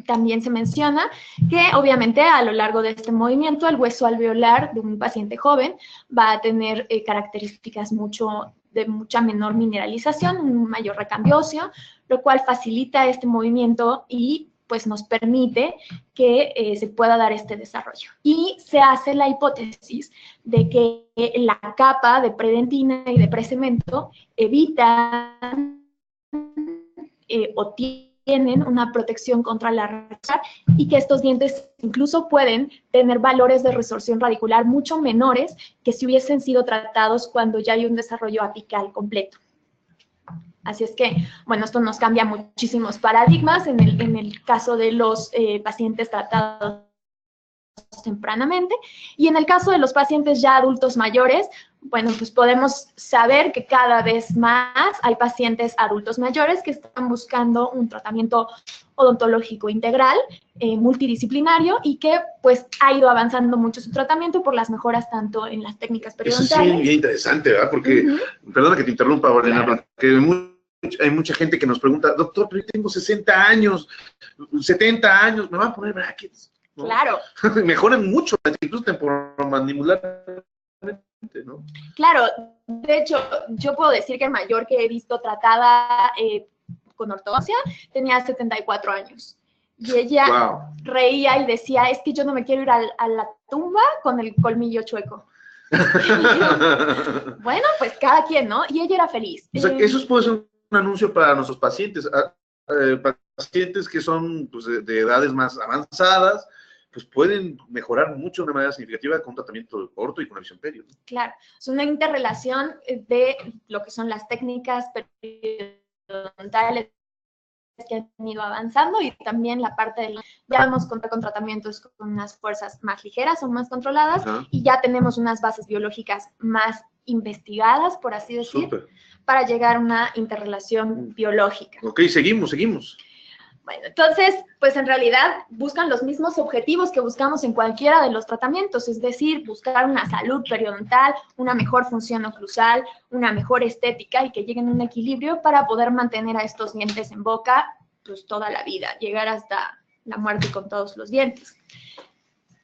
También se menciona que obviamente a lo largo de este movimiento el hueso alveolar de un paciente joven va a tener características de mucha menor mineralización, un mayor recambio óseo, lo cual facilita este movimiento y pues nos permite que se pueda dar este desarrollo. Y se hace la hipótesis de que la capa de predentina y de precemento evitan o tienen una protección contra la resorción y que estos dientes incluso pueden tener valores de resorción radicular mucho menores que si hubiesen sido tratados cuando ya hay un desarrollo apical completo. Así es que, bueno, esto nos cambia muchísimos paradigmas en el caso de los pacientes tratados tempranamente. Y en el caso de los pacientes ya adultos mayores, bueno, pues podemos saber que cada vez más hay pacientes adultos mayores que están buscando un tratamiento odontológico integral, multidisciplinario, y que pues ha ido avanzando mucho su tratamiento por las mejoras tanto en las técnicas periodontales. Eso sí, bien interesante, ¿verdad? Porque, perdona que te interrumpa, Lorena, Claro. porque hay mucha gente que nos pregunta, doctor, pero yo tengo 60 años, 70 años, ¿me van a poner brackets? ¿No? Claro. Mejoran mucho, incluso temporomandibularmente, ¿no? Claro, de hecho, yo puedo decir que el mayor que he visto tratada con ortodoncia tenía 74 años. Y ella reía y decía, es que yo no me quiero ir a la tumba con el colmillo chueco. Bueno, pues cada quien, ¿no? Y ella era feliz. O sea, eso puede ser un anuncio para nuestros pacientes, pacientes que son pues, de edades más avanzadas, pues pueden mejorar mucho de una manera significativa con un tratamiento orto y con una visión perio. Claro, es una interrelación de lo que son las técnicas periodontales que han ido avanzando y también la parte de ya vamos con tratamientos con unas fuerzas más ligeras o más controladas y ya tenemos unas bases biológicas más investigadas, por así decir, para llegar a una interrelación biológica. Ok, seguimos. Bueno, entonces, pues en realidad buscan los mismos objetivos que buscamos en cualquiera de los tratamientos, es decir, buscar una salud periodontal, una mejor función oclusal, una mejor estética y que lleguen a un equilibrio para poder mantener a estos dientes en boca pues toda la vida, llegar hasta la muerte con todos los dientes.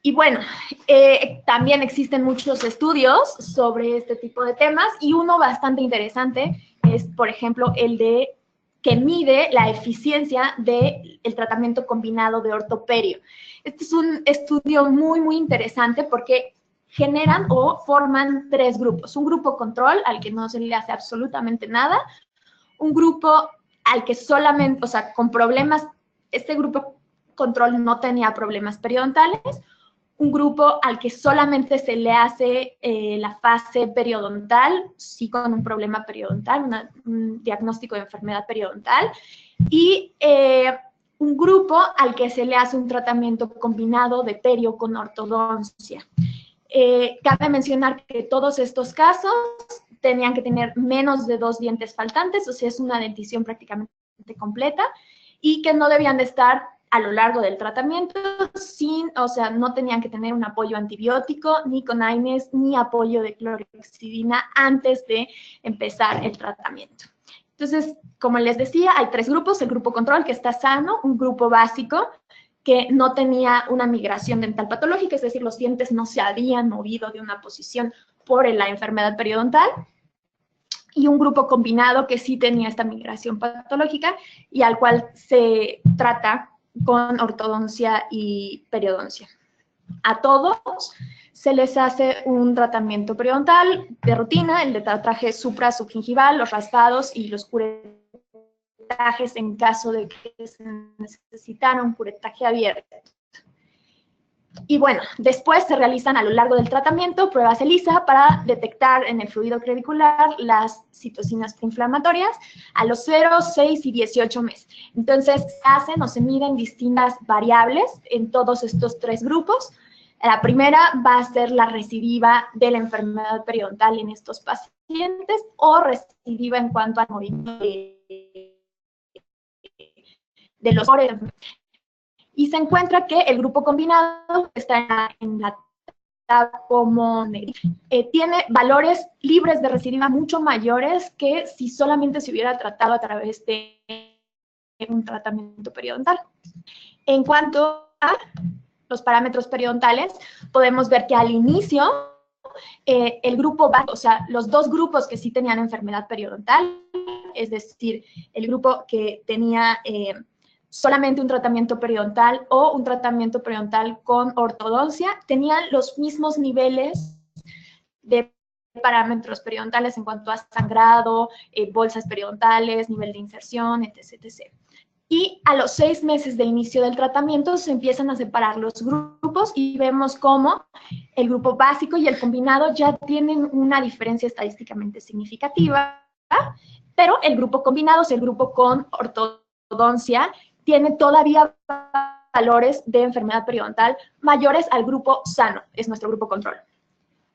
Y bueno, también existen muchos estudios sobre este tipo de temas y uno bastante interesante es, por ejemplo, el de que mide la eficiencia del tratamiento combinado de ortoperio. Este es un estudio muy, muy interesante porque generan o forman tres grupos. Un grupo control, al que no se le hace absolutamente nada. Un grupo al que solamente, o sea, con problemas, este grupo control no tenía problemas periodontales. Un grupo al que solamente se le hace la fase periodontal, sí con un problema periodontal, un diagnóstico de enfermedad periodontal, y un grupo al que se le hace un tratamiento combinado de perio con ortodoncia. Cabe mencionar que todos estos casos tenían que tener menos de 2 dientes faltantes, o sea, es una dentición prácticamente completa, y que no debían de estar a lo largo del tratamiento, o sea, no tenían que tener un apoyo antibiótico, ni con AINES, ni apoyo de clorhexidina antes de empezar el tratamiento. Entonces, como les decía, hay 3 grupos, el grupo control que está sano, un grupo básico que no tenía una migración dental patológica, es decir, los dientes no se habían movido de una posición por la enfermedad periodontal, y un grupo combinado que sí tenía esta migración patológica y al cual se trata con ortodoncia y periodoncia. A todos se les hace un tratamiento periodontal de rutina, el de traje supra-subgingival, los raspados y los curetajes en caso de que se necesitara un curetaje abierto. Y bueno, después se realizan a lo largo del tratamiento pruebas ELISA para detectar en el fluido crevicular las citocinas preinflamatorias a los 0, 6 y 18 meses. Entonces, se hacen o se miden distintas variables en todos estos 3 grupos. La primera va a ser la recidiva de la enfermedad periodontal en estos pacientes o recidiva en cuanto al movimiento de los órganos. Y se encuentra que el grupo combinado está en la tabla como tiene valores libres de recidiva mucho mayores que si solamente se hubiera tratado a través de un tratamiento periodontal. En cuanto a los parámetros periodontales, podemos ver que al inicio el grupo, o sea, los 2 grupos que sí tenían enfermedad periodontal, es decir, el grupo que tenía solamente un tratamiento periodontal o un tratamiento periodontal con ortodoncia, tenían los mismos niveles de parámetros periodontales en cuanto a sangrado, bolsas periodontales, nivel de inserción, etc., etc. Y a los 6 meses de inicio del tratamiento se empiezan a separar los grupos y vemos cómo el grupo básico y el combinado ya tienen una diferencia estadísticamente significativa, pero el grupo combinado, o sea, el grupo con ortodoncia, tiene todavía valores de enfermedad periodontal mayores al grupo sano, es nuestro grupo control.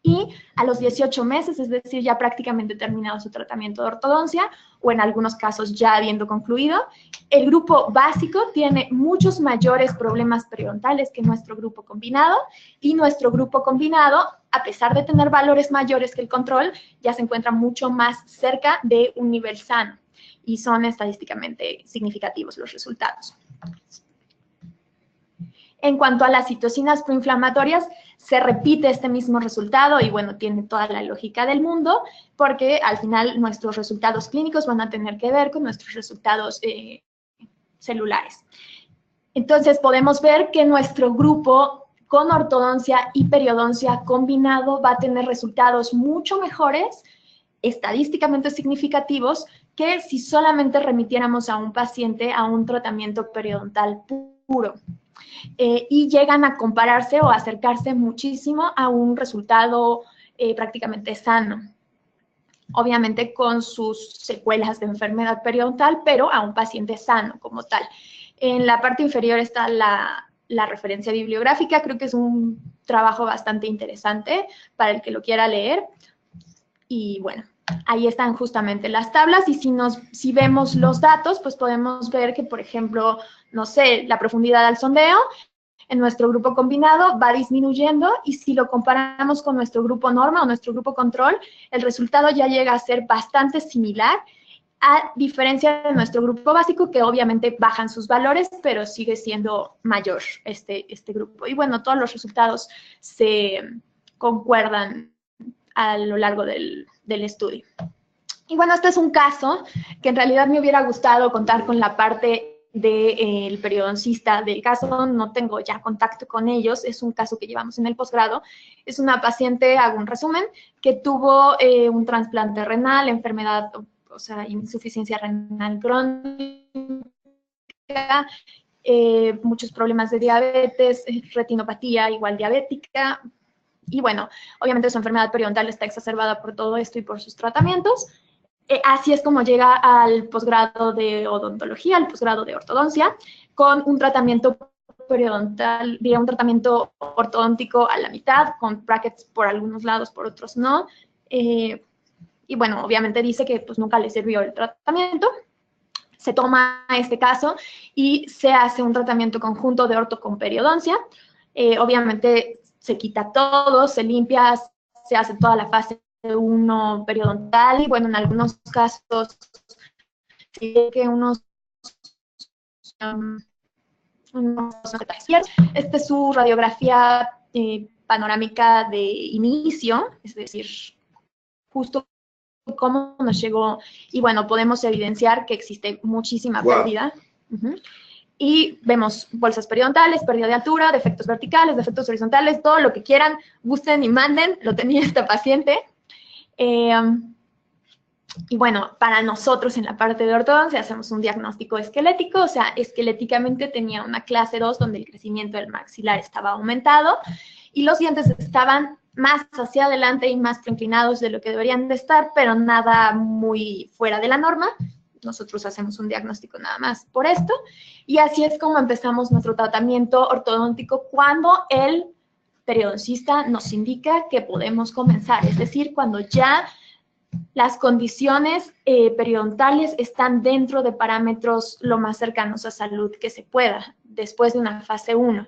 Y a los 18 meses, es decir, ya prácticamente terminado su tratamiento de ortodoncia, o en algunos casos ya habiendo concluido, el grupo básico tiene muchos mayores problemas periodontales que nuestro grupo combinado, y nuestro grupo combinado, a pesar de tener valores mayores que el control, ya se encuentra mucho más cerca de un nivel sano, y son estadísticamente significativos los resultados. En cuanto a las citocinas proinflamatorias, se repite este mismo resultado y bueno, tiene toda la lógica del mundo porque al final nuestros resultados clínicos van a tener que ver con nuestros resultados celulares. Entonces podemos ver que nuestro grupo con ortodoncia y periodoncia combinado va a tener resultados mucho mejores, estadísticamente significativos, que si solamente remitiéramos a un paciente a un tratamiento periodontal puro. Y llegan a compararse o acercarse muchísimo a un resultado prácticamente sano. Obviamente con sus secuelas de enfermedad periodontal, pero a un paciente sano como tal. En la parte inferior está la referencia bibliográfica, creo que es un trabajo bastante interesante para el que lo quiera leer. Y bueno, ahí están justamente las tablas y si vemos los datos, pues podemos ver que, por ejemplo, no sé, la profundidad al sondeo en nuestro grupo combinado va disminuyendo y si lo comparamos con nuestro grupo norma o nuestro grupo control, el resultado ya llega a ser bastante similar, a diferencia de nuestro grupo básico, que obviamente bajan sus valores, pero sigue siendo mayor este grupo. Y bueno, todos los resultados se concuerdan a lo largo del estudio. Y bueno, este es un caso que en realidad me hubiera gustado contar con la parte del periodoncista del caso, no tengo ya contacto con ellos, es un caso que llevamos en el posgrado, es una paciente, hago un resumen, que tuvo un trasplante renal, enfermedad, o sea, insuficiencia renal crónica, muchos problemas de diabetes, retinopatía igual diabética, y bueno, obviamente su enfermedad periodontal está exacerbada por todo esto y por sus tratamientos. Así es como llega al posgrado de odontología, al posgrado de ortodoncia, con un tratamiento periodontal, diría un tratamiento ortodóntico a la mitad, con brackets por algunos lados, por otros no. Y bueno, obviamente dice que pues nunca le sirvió el tratamiento. Se toma este caso y se hace un tratamiento conjunto de orto con periodoncia. Obviamente se quita todo, se limpia, se hace toda la fase 1 periodontal y bueno, en algunos casos sí que unos esta es su radiografía panorámica de inicio, es decir, justo cómo nos llegó y bueno, podemos evidenciar que existe muchísima pérdida. Y vemos bolsas periodontales, pérdida de altura, defectos verticales, defectos horizontales, todo lo que quieran, gusten y manden, lo tenía esta paciente. Y bueno, para nosotros en la parte de ortodoncia hacemos un diagnóstico esquelético, o sea, esqueléticamente tenía una clase 2 donde el crecimiento del maxilar estaba aumentado y los dientes estaban más hacia adelante y más inclinados de lo que deberían de estar, pero nada muy fuera de la norma. Nosotros hacemos un diagnóstico nada más por esto. Y así es como empezamos nuestro tratamiento ortodóntico cuando el periodoncista nos indica que podemos comenzar, es decir, cuando ya las condiciones periodontales están dentro de parámetros lo más cercanos a salud que se pueda, después de una fase 1.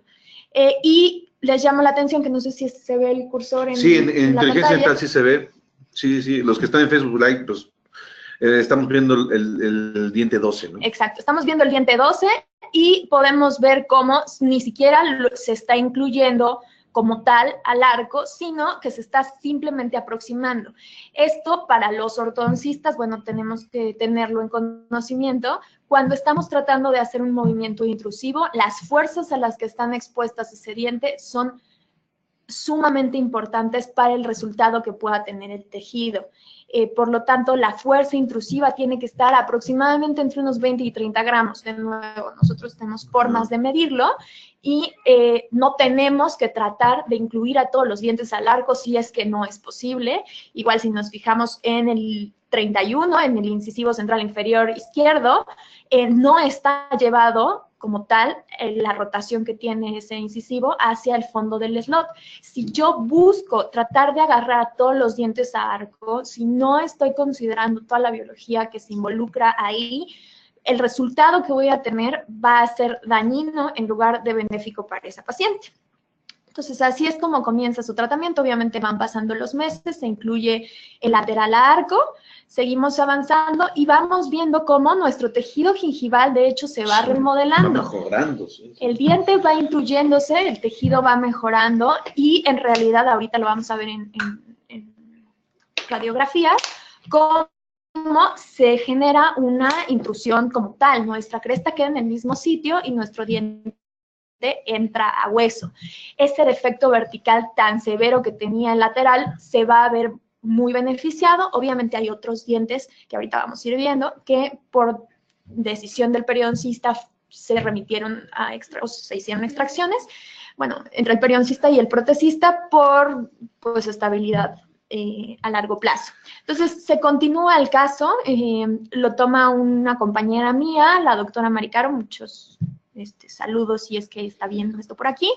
Y les llamo la atención que no sé si se ve el cursor en, sí, en la inteligencia pantalla. dental sí se ve. Sí, sí, los que están en Facebook Live, pues estamos viendo el diente 12, ¿no? Exacto, estamos viendo el diente 12 y podemos ver cómo ni siquiera se está incluyendo como tal al arco, sino que se está simplemente aproximando. Esto para los ortodoncistas, bueno, tenemos que tenerlo en conocimiento. Cuando estamos tratando de hacer un movimiento intrusivo, las fuerzas a las que están expuestas ese diente son sumamente importantes para el resultado que pueda tener el tejido. Por lo tanto, la fuerza intrusiva tiene que estar aproximadamente entre unos 20 y 30 gramos. De nuevo, nosotros tenemos formas de medirlo y no tenemos que tratar de incluir a todos los dientes al arco si es que no es posible. Igual si nos fijamos en el 31, en el incisivo central inferior izquierdo, no está llevado como tal, la rotación que tiene ese incisivo hacia el fondo del slot. Si yo busco tratar de agarrar a todos los dientes a arco, si no estoy considerando toda la biología que se involucra ahí, el resultado que voy a tener va a ser dañino en lugar de benéfico para esa paciente. Entonces, así es como comienza su tratamiento. Obviamente van pasando los meses, se incluye el lateral a arco, seguimos avanzando y vamos viendo cómo nuestro tejido gingival, de hecho, se va remodelando. Va mejorando, sí. El diente va intruyéndose, el tejido va mejorando y en realidad, ahorita lo vamos a ver en radiografías, cómo se genera una intrusión como tal. Nuestra cresta queda en el mismo sitio y nuestro diente entra a hueso. Ese defecto vertical tan severo que tenía el lateral se va a ver muy beneficiado. Obviamente hay otros dientes que ahorita vamos a ir viendo que por decisión del periodoncista se remitieron a se hicieron extracciones, bueno, entre el periodoncista y el protesista por pues estabilidad a largo plazo. Entonces, se continúa el caso, lo toma una compañera mía, la doctora Maricaro, muchos saludos si es que está viendo esto por aquí.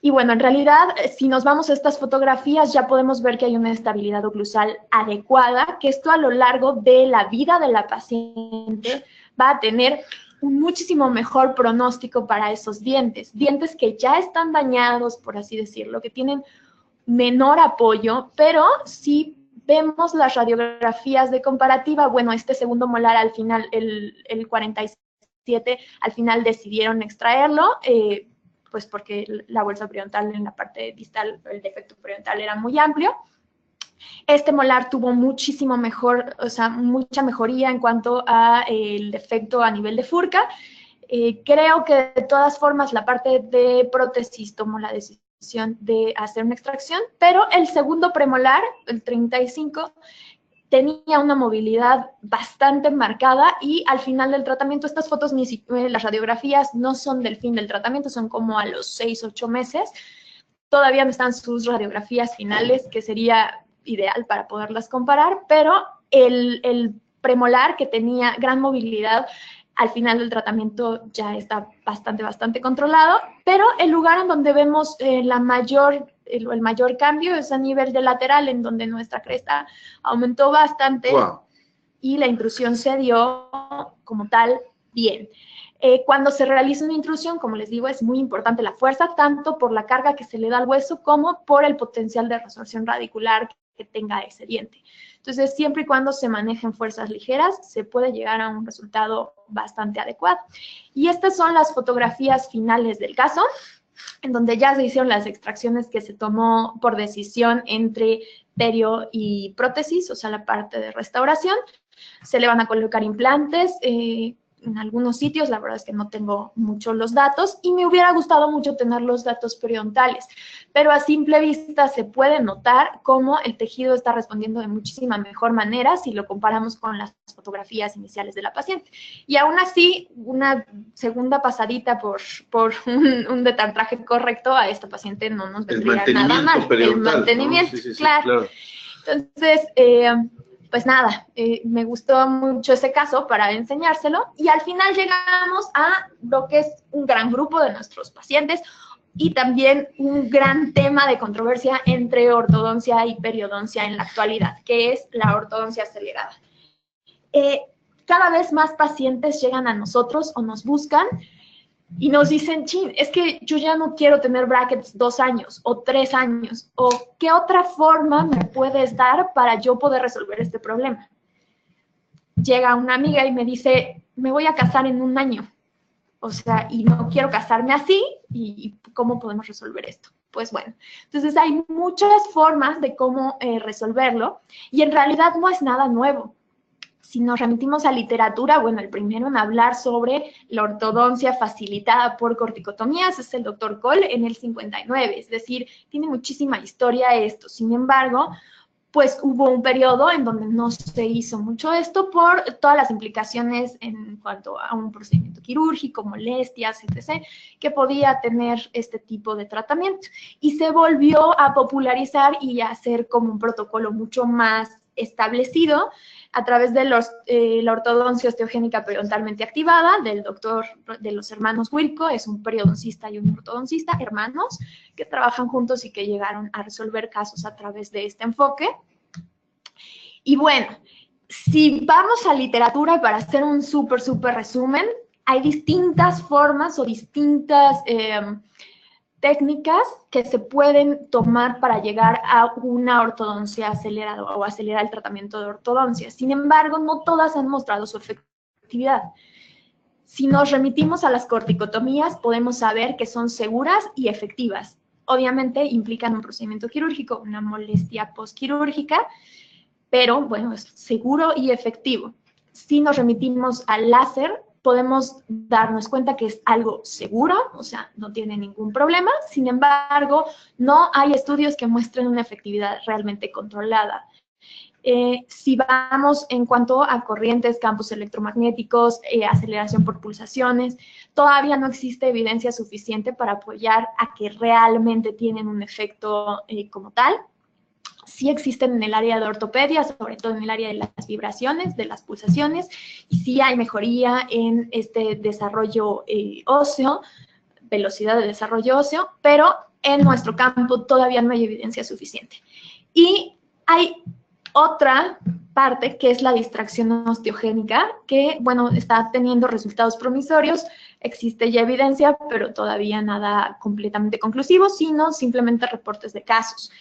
Y bueno, en realidad, si nos vamos a estas fotografías, ya podemos ver que hay una estabilidad oclusal adecuada, que esto a lo largo de la vida de la paciente va a tener un muchísimo mejor pronóstico para esos dientes. Dientes que ya están dañados, por así decirlo, que tienen menor apoyo, pero si vemos las radiografías de comparativa, bueno, este segundo molar al final, el 47, al final decidieron extraerlo, pues porque la bolsa periodontal en la parte distal, el defecto periodontal era muy amplio. Este molar tuvo muchísimo mejor, o sea, mucha mejoría en cuanto a el defecto a nivel de furca. Creo que de todas formas la parte de prótesis tomó la decisión de hacer una extracción, pero el segundo premolar, el 35, tenía una movilidad bastante marcada y al final del tratamiento, estas fotos, las radiografías no son del fin del tratamiento, son como a los 6-8 meses. Todavía no están sus radiografías finales, que sería ideal para poderlas comparar, pero el premolar que tenía gran movilidad, al final del tratamiento ya está bastante controlado, pero el lugar en donde vemos el mayor cambio es a nivel de lateral, en donde nuestra cresta aumentó bastante. Wow. Y la intrusión se dio como tal bien. Cuando se realiza una intrusión, como les digo, es muy importante la fuerza, tanto por la carga que se le da al hueso como por el potencial de resorción radicular que tenga ese diente. Entonces, siempre y cuando se manejen fuerzas ligeras, se puede llegar a un resultado bastante adecuado. Y estas son las fotografías finales del caso, en donde ya se hicieron las extracciones que se tomó por decisión entre perio y prótesis, o sea, la parte de restauración. Se le van a colocar implantes en algunos sitios, la verdad es que no tengo mucho los datos y me hubiera gustado mucho tener los datos periodontales, pero a simple vista se puede notar cómo el tejido está respondiendo de muchísima mejor manera si lo comparamos con las fotografías iniciales de la paciente. Y aún así, una segunda pasadita por un detartraje correcto a esta paciente no nos vendría nada mal. El mantenimiento, ¿no? Sí, claro. Entonces, pues nada, me gustó mucho ese caso para enseñárselo y al final llegamos a lo que es un gran grupo de nuestros pacientes y también un gran tema de controversia entre ortodoncia y periodoncia en la actualidad, que es la ortodoncia acelerada. Cada vez más pacientes llegan a nosotros o nos buscan y nos dicen, chin, es que yo ya no quiero tener brackets 2 años o 3 años, o ¿qué otra forma me puedes dar para yo poder resolver este problema? Llega una amiga y me dice, me voy a casar en 1 año, o sea, y no quiero casarme así, ¿y cómo podemos resolver esto? Pues bueno, entonces hay muchas formas de cómo resolverlo, y en realidad no es nada nuevo. Si nos remitimos a literatura, bueno, el primero en hablar sobre la ortodoncia facilitada por corticotomías es el doctor Cole en el 59, es decir, tiene muchísima historia esto. Sin embargo, pues hubo un periodo en donde no se hizo mucho esto por todas las implicaciones en cuanto a un procedimiento quirúrgico, molestias, etc., que podía tener este tipo de tratamiento. Y se volvió a popularizar y a hacer como un protocolo mucho más establecido a través de la ortodoncia osteogénica periodontalmente activada del doctor de los hermanos Wilco, es un periodoncista y un ortodoncista, hermanos, que trabajan juntos y que llegaron a resolver casos a través de este enfoque. Y bueno, si vamos a literatura para hacer un súper resumen, hay distintas formas o distintas técnicas que se pueden tomar para llegar a una ortodoncia acelerada o acelerar el tratamiento de ortodoncia. Sin embargo, no todas han mostrado su efectividad. Si nos remitimos a las corticotomías, podemos saber que son seguras y efectivas. Obviamente implican un procedimiento quirúrgico, una molestia postquirúrgica, pero bueno, es seguro y efectivo. Si nos remitimos al láser, podemos darnos cuenta que es algo seguro, o sea, no tiene ningún problema. Sin embargo, no hay estudios que muestren una efectividad realmente controlada. Si vamos en cuanto a corrientes, campos electromagnéticos, aceleración por pulsaciones, todavía no existe evidencia suficiente para apoyar a que realmente tienen un efecto como tal. Sí existen en el área de ortopedia, sobre todo en el área de las vibraciones, de las pulsaciones, y sí hay mejoría en este desarrollo óseo, velocidad de desarrollo óseo, pero en nuestro campo todavía no hay evidencia suficiente. Y hay otra parte que es la distracción osteogénica, que, bueno, está teniendo resultados promisorios, existe ya evidencia, pero todavía nada completamente conclusivo, sino simplemente reportes de casos.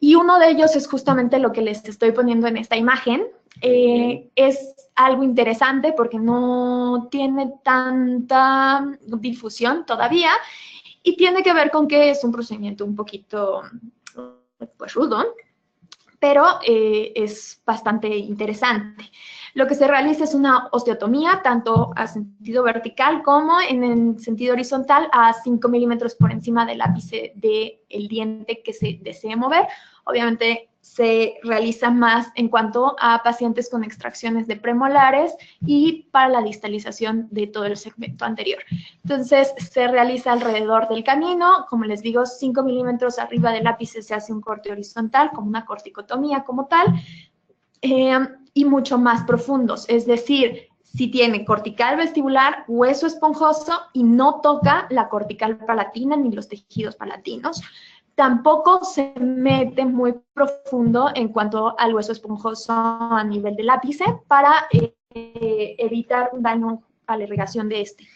Y uno de ellos es justamente lo que les estoy poniendo en esta imagen. Es algo interesante porque no tiene tanta difusión todavía y tiene que ver con que es un procedimiento un poquito pues, rudo, pero es bastante interesante. Lo que se realiza es una osteotomía, tanto a sentido vertical como en el sentido horizontal, a 5 milímetros por encima del ápice del diente que se desee mover. Obviamente se realiza más en cuanto a pacientes con extracciones de premolares y para la distalización de todo el segmento anterior. Entonces, se realiza alrededor del canino, como les digo, 5 milímetros arriba del ápice se hace un corte horizontal, como una corticotomía como tal, y mucho más profundos, es decir, si tiene cortical vestibular, hueso esponjoso y no toca la cortical palatina ni los tejidos palatinos. Tampoco se mete muy profundo en cuanto al hueso esponjoso a nivel del ápice para evitar un daño a la irrigación de este.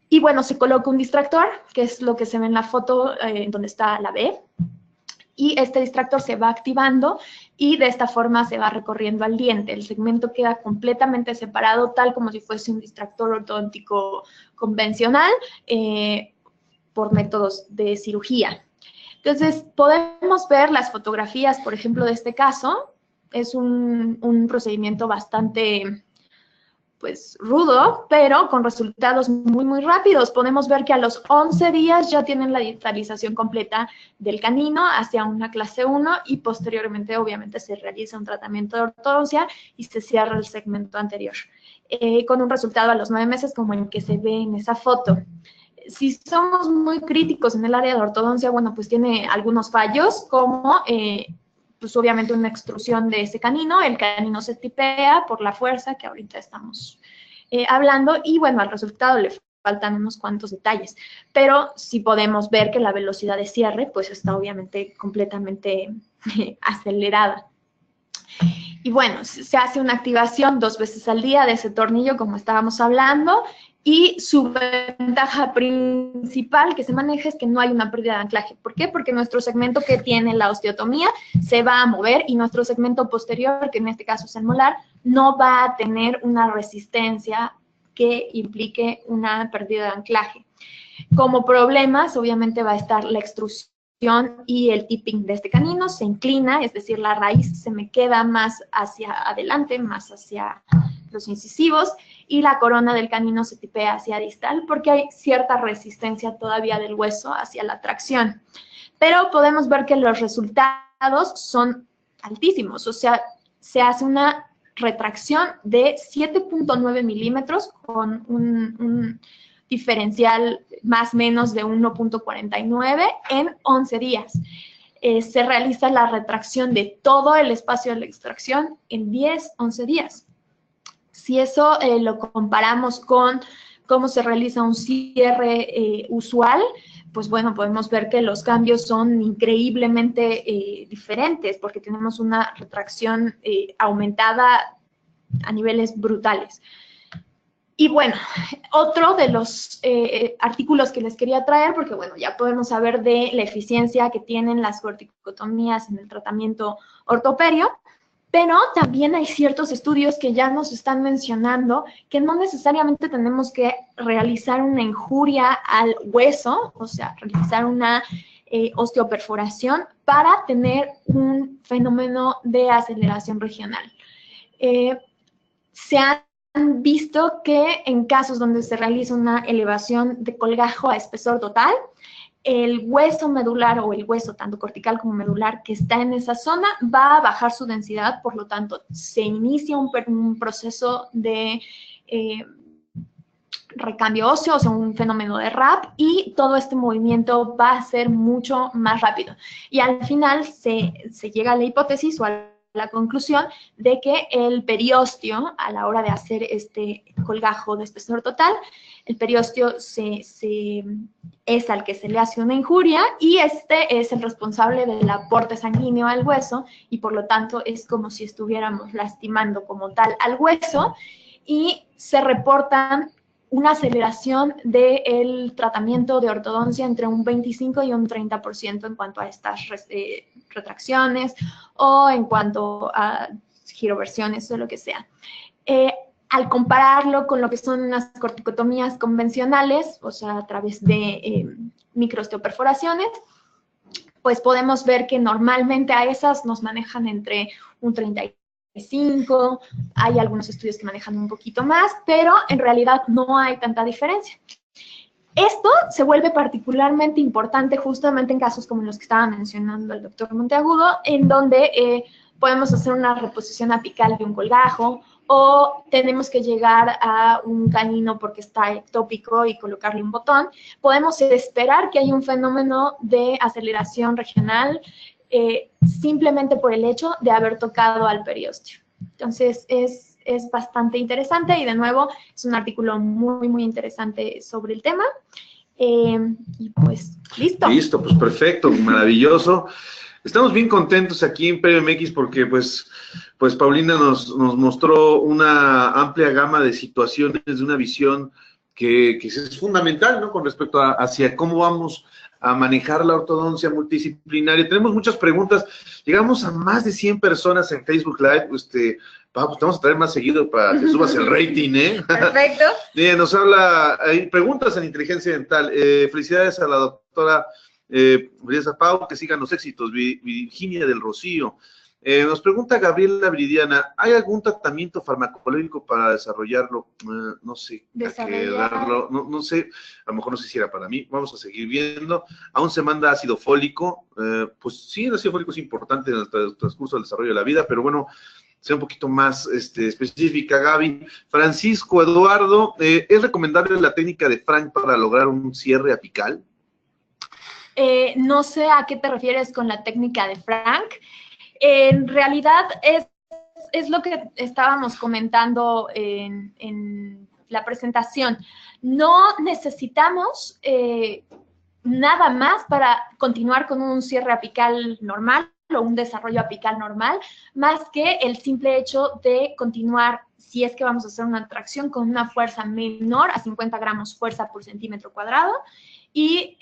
Y bueno, se coloca un distractor, que es lo que se ve en la foto donde está la B, y este distractor se va activando y de esta forma se va recorriendo al diente. El segmento queda completamente separado, tal como si fuese un distractor ortodóntico convencional por métodos de cirugía. Entonces, podemos ver las fotografías, por ejemplo, de este caso. Es un procedimiento bastante pues rudo, pero con resultados muy, muy rápidos. Podemos ver que a los 11 días ya tienen la dentalización completa del canino hacia una clase 1 y posteriormente, obviamente, se realiza un tratamiento de ortodoncia y se cierra el segmento anterior. Con un resultado a los 9 meses como el que se ve en esa foto. Si somos muy críticos en el área de ortodoncia, bueno, pues tiene algunos fallos, como pues obviamente una extrusión de ese canino, el canino se tipea por la fuerza que ahorita estamos hablando, y bueno, al resultado le faltan unos cuantos detalles, pero sí podemos ver que la velocidad de cierre pues está obviamente completamente acelerada. Y bueno, se hace una activación 2 veces al día de ese tornillo, como estábamos hablando, y su ventaja principal que se maneja es que no hay una pérdida de anclaje. ¿Por qué? Porque nuestro segmento que tiene la osteotomía se va a mover y nuestro segmento posterior, que en este caso es el molar, no va a tener una resistencia que implique una pérdida de anclaje. Como problemas, obviamente va a estar la extrusión y el tipping de este canino, se inclina, es decir, la raíz se me queda más hacia adelante, más hacia los incisivos, y la corona del canino se tipea hacia distal porque hay cierta resistencia todavía del hueso hacia la tracción. Pero podemos ver que los resultados son altísimos, o sea, se hace una retracción de 7.9 milímetros con un diferencial más o menos de 1.49 en 11 días. Se realiza la retracción de todo el espacio de la extracción en 10-11 días. Si eso lo comparamos con cómo se realiza un cierre usual, pues bueno, podemos ver que los cambios son increíblemente diferentes porque tenemos una retracción aumentada a niveles brutales. Y bueno, otro de los artículos que les quería traer, porque bueno, ya podemos saber de la eficiencia que tienen las corticotomías en el tratamiento ortoperio, pero también hay ciertos estudios que ya nos están mencionando que no necesariamente tenemos que realizar una injuria al hueso, o sea, realizar una osteoperforación para tener un fenómeno de aceleración regional. Se han visto que en casos donde se realiza una elevación de colgajo a espesor total, el hueso medular o el hueso tanto cortical como medular que está en esa zona va a bajar su densidad, por lo tanto se inicia un proceso de recambio óseo, o sea, un fenómeno de RAP, y todo este movimiento va a ser mucho más rápido. Y al final se llega a la hipótesis o a la conclusión de que el periósteo, a la hora de hacer este colgajo de espesor total, el periósteo es al que se le hace una injuria y este es el responsable del aporte sanguíneo al hueso y por lo tanto es como si estuviéramos lastimando como tal al hueso y se reportan una aceleración del tratamiento de ortodoncia entre un 25 y un 30% en cuanto a estas retracciones o en cuanto a giroversiones o lo que sea. Al compararlo con lo que son unas corticotomías convencionales, o sea, a través de microosteoperforaciones, pues podemos ver que normalmente a esas nos manejan entre un 35, hay algunos estudios que manejan un poquito más, pero en realidad no hay tanta diferencia. Esto se vuelve particularmente importante justamente en casos como los que estaba mencionando el doctor Monteagudo, en donde podemos hacer una reposición apical de un colgajo o tenemos que llegar a un canino porque está ectópico y colocarle un botón. Podemos esperar que haya un fenómeno de aceleración regional simplemente por el hecho de haber tocado al periósteo. Entonces, es bastante interesante y, de nuevo, es un artículo muy, muy interesante sobre el tema. Y, pues, listo. Listo, pues, perfecto, maravilloso. Estamos bien contentos aquí en Perio MX porque, pues Paulina nos mostró una amplia gama de situaciones, de una visión que es fundamental, ¿no? Con respecto hacia cómo vamos a manejar la ortodoncia multidisciplinaria. Tenemos muchas preguntas. Llegamos a más de 100 personas en Facebook Live. Vamos a traer más seguido para que subas el rating, ¿eh? Perfecto. Bien, nos habla, hay preguntas en inteligencia dental. Felicidades a la doctora Pau, que sigan los éxitos. Virginia del Rocío. Nos pregunta Gabriela Viridiana, ¿hay algún tratamiento farmacológico para desarrollarlo? No sé, Desarrollarlo. no sé, a lo mejor no sé si era para mí, vamos a seguir viendo. ¿Aún se manda ácido fólico? Pues sí, el ácido fólico es importante en el transcurso del desarrollo de la vida, pero bueno, sea un poquito más específica, Gaby. Francisco Eduardo, ¿es recomendable la técnica de Frank para lograr un cierre apical? No sé a qué te refieres con la técnica de Frank. En realidad es lo que estábamos comentando en la presentación. No necesitamos nada más para continuar con un cierre apical normal o un desarrollo apical normal, más que el simple hecho de continuar, si es que vamos a hacer una tracción, con una fuerza menor a 50 gramos fuerza por centímetro cuadrado y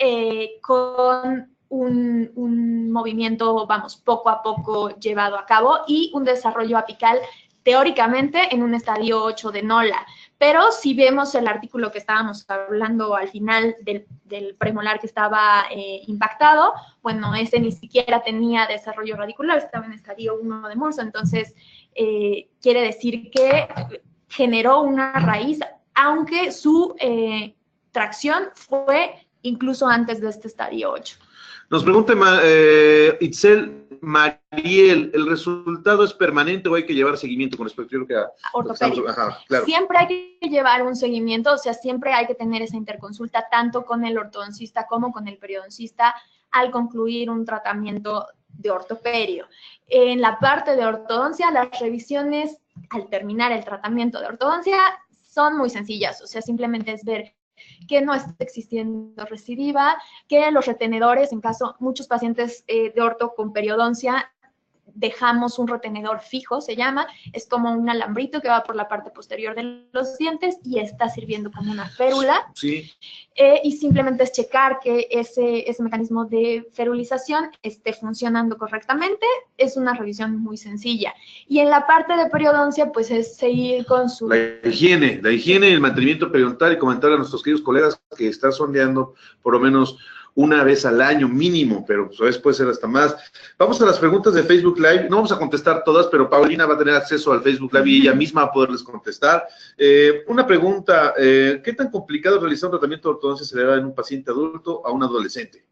con un movimiento, vamos, poco a poco llevado a cabo y un desarrollo apical teóricamente en un estadio 8 de Nola. Pero si vemos el artículo que estábamos hablando al final del premolar que estaba impactado, bueno, ese ni siquiera tenía desarrollo radicular, estaba en estadio 1 de Morse, entonces quiere decir que generó una raíz, aunque su tracción fue incluso antes de este estadio 8. Nos pregunta Itzel Mariel, ¿el resultado es permanente o hay que llevar seguimiento con respecto a ortopedia? Ajá, claro. Siempre hay que llevar un seguimiento, o sea, siempre hay que tener esa interconsulta tanto con el ortodoncista como con el periodoncista al concluir un tratamiento de ortoperio. En la parte de ortodoncia, las revisiones al terminar el tratamiento de ortodoncia son muy sencillas, o sea, simplemente es ver que no está existiendo recidiva, que los retenedores, en caso, muchos pacientes de orto con periodoncia, dejamos un retenedor fijo, se llama, es como un alambrito que va por la parte posterior de los dientes y está sirviendo como una férula. Sí. Y simplemente es checar que ese mecanismo de ferulización esté funcionando correctamente. Es una revisión muy sencilla. Y en la parte de periodoncia, pues es seguir con su... La higiene, el mantenimiento periodontal y comentar a nuestros queridos colegas que están sondeando por lo menos una vez al año mínimo, pero pues a veces puede ser hasta más. Vamos a las preguntas de Facebook Live. No vamos a contestar todas, pero Paulina va a tener acceso al Facebook Live y ella misma va a poderles contestar. Una pregunta, ¿qué tan complicado es realizar un tratamiento de ortodoncia acelerada en un paciente adulto a un adolescente?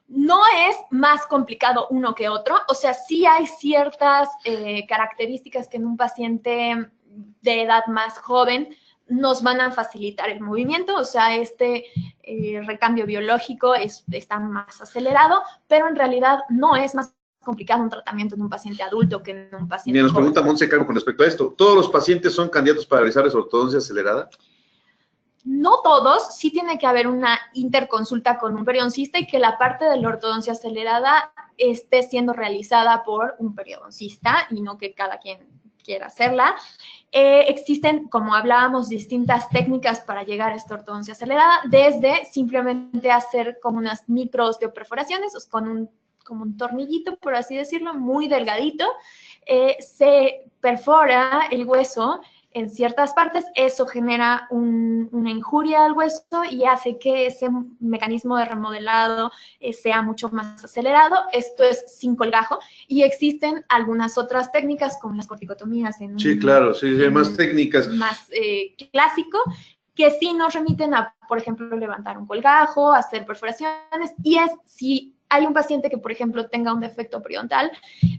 No es más complicado uno que otro, o sea, sí hay ciertas características que en un paciente de edad más joven nos van a facilitar el movimiento, o sea, recambio biológico está más acelerado, pero en realidad no es más complicado un tratamiento en un paciente adulto que en un paciente Bien, nos joven. pregunta Montse Caro con respecto a esto. ¿Todos los pacientes son candidatos para realizar ortodoncia acelerada? No todos, sí tiene que haber una interconsulta con un periodoncista y que la parte de la ortodoncia acelerada esté siendo realizada por un periodoncista y no que cada quien quiera hacerla. Existen, como hablábamos, distintas técnicas para llegar a esta ortodoncia acelerada, desde simplemente hacer como unas micro osteoperforaciones, con un tornillito, por así decirlo, muy delgadito, se perfora el hueso en ciertas partes, eso genera una injuria al hueso y hace que ese mecanismo de remodelado sea mucho más acelerado. Esto es sin colgajo y existen algunas otras técnicas como las corticotomías. Sí, claro, sí, hay más técnicas. Más clásico, que sí nos remiten a, por ejemplo, levantar un colgajo, hacer perforaciones y si hay un paciente que, por ejemplo, tenga un defecto periodontal,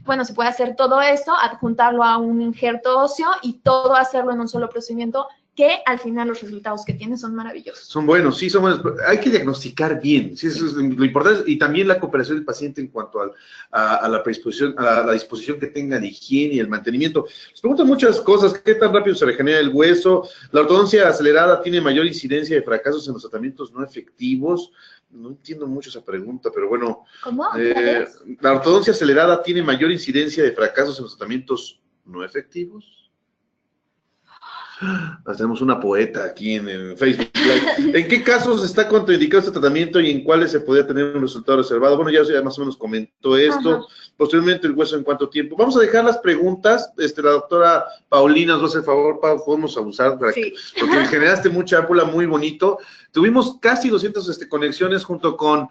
bueno, se puede hacer todo eso, adjuntarlo a un injerto óseo y todo hacerlo en un solo procedimiento, que al final los resultados que tiene son maravillosos. Son buenos, sí, son buenos. Hay que diagnosticar bien, sí, eso es lo importante, y también la cooperación del paciente en cuanto a la predisposición, a la disposición que tenga de higiene y el mantenimiento. Les preguntan muchas cosas, ¿qué tan rápido se regenera el hueso? ¿La ortodoncia acelerada tiene mayor incidencia de fracasos en los tratamientos no efectivos? No entiendo mucho esa pregunta, pero bueno. ¿Cómo? ¿La ortodoncia acelerada tiene mayor incidencia de fracasos en los tratamientos no efectivos? Tenemos una poeta aquí en Facebook Live. ¿En qué casos está contraindicado este tratamiento y en cuáles se podría tener un resultado reservado? Bueno, ya más o menos comentó esto. Ajá. Posteriormente, el hueso en cuánto tiempo. Vamos a dejar las preguntas. La doctora Paulina nos va a hacer el favor, podemos abusar, porque generaste mucha ámpula, muy bonito. Tuvimos casi 200 conexiones junto con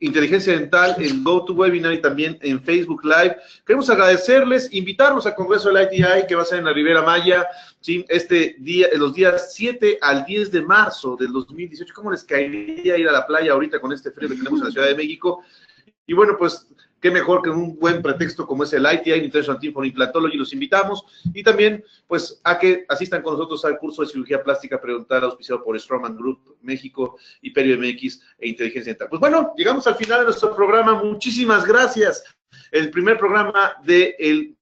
Inteligencia Dental en GoToWebinar y también en Facebook Live. Queremos agradecerles, invitarlos al Congreso del ITI que va a ser en la Riviera Maya, ¿sí? Este día, en los días 7 al 10 de marzo del 2018. ¿Cómo les caería ir a la playa ahorita con este frío que tenemos en la Ciudad de México? Y bueno, pues qué mejor que un buen pretexto como es el ITI, International Team for Implantology, los invitamos. Y también, pues, a que asistan con nosotros al curso de cirugía plástica predental auspiciado por Straumann Group México, Perio MX e Inteligencia Dental. Pues bueno, llegamos al final de nuestro programa. Muchísimas gracias. El primer programa del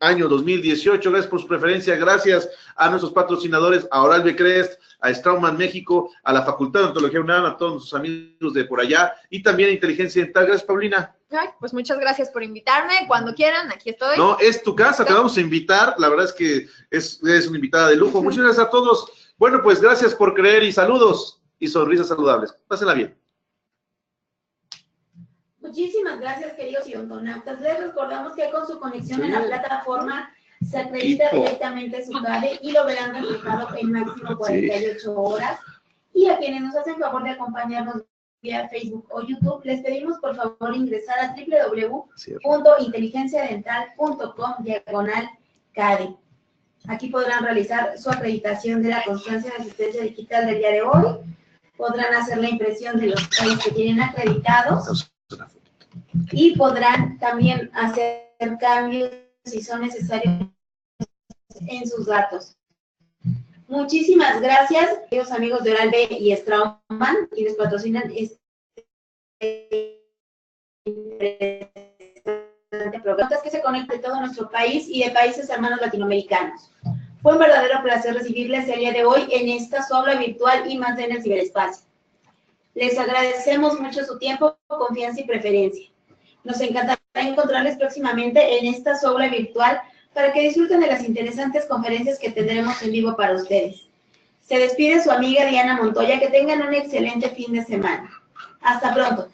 año 2018. Gracias por su preferencia. Gracias a nuestros patrocinadores, a Oral B. Crest, a Straumann México, a la Facultad de Odontología UNAM, a todos nuestros amigos de por allá y también a Inteligencia Dental. Gracias, Paulina. Ay, pues muchas gracias por invitarme. Cuando quieran, aquí estoy. No, es tu casa, te vamos a invitar. La verdad es que es una invitada de lujo. Muchas gracias a todos. Bueno, pues gracias por creer y saludos y sonrisas saludables. Pásenla bien. Muchísimas gracias, queridos odontonautas. Les recordamos que con su conexión en la plataforma se acredita directamente su CADE y lo verán reflejado en máximo 48 horas. Y a quienes nos hacen favor de acompañarnos vía Facebook o YouTube, les pedimos por favor ingresar a www.inteligenciadental.com/CADE. Aquí podrán realizar su acreditación de la constancia de asistencia digital del día de hoy. Podrán hacer la impresión de los países que tienen acreditados. Y podrán también hacer cambios si son necesarios en sus datos. Muchísimas gracias, queridos amigos de Oral B y Straumann, quienes patrocinan este programa que se conecta de todo nuestro país y de países hermanos latinoamericanos. Fue un verdadero placer recibirles el día de hoy en esta aula virtual y más en el ciberespacio. Les agradecemos mucho su tiempo, confianza y preferencia. Nos encantará encontrarles próximamente en esta aula virtual para que disfruten de las interesantes conferencias que tendremos en vivo para ustedes. Se despide su amiga Diana Montoya. Que tengan un excelente fin de semana. Hasta pronto.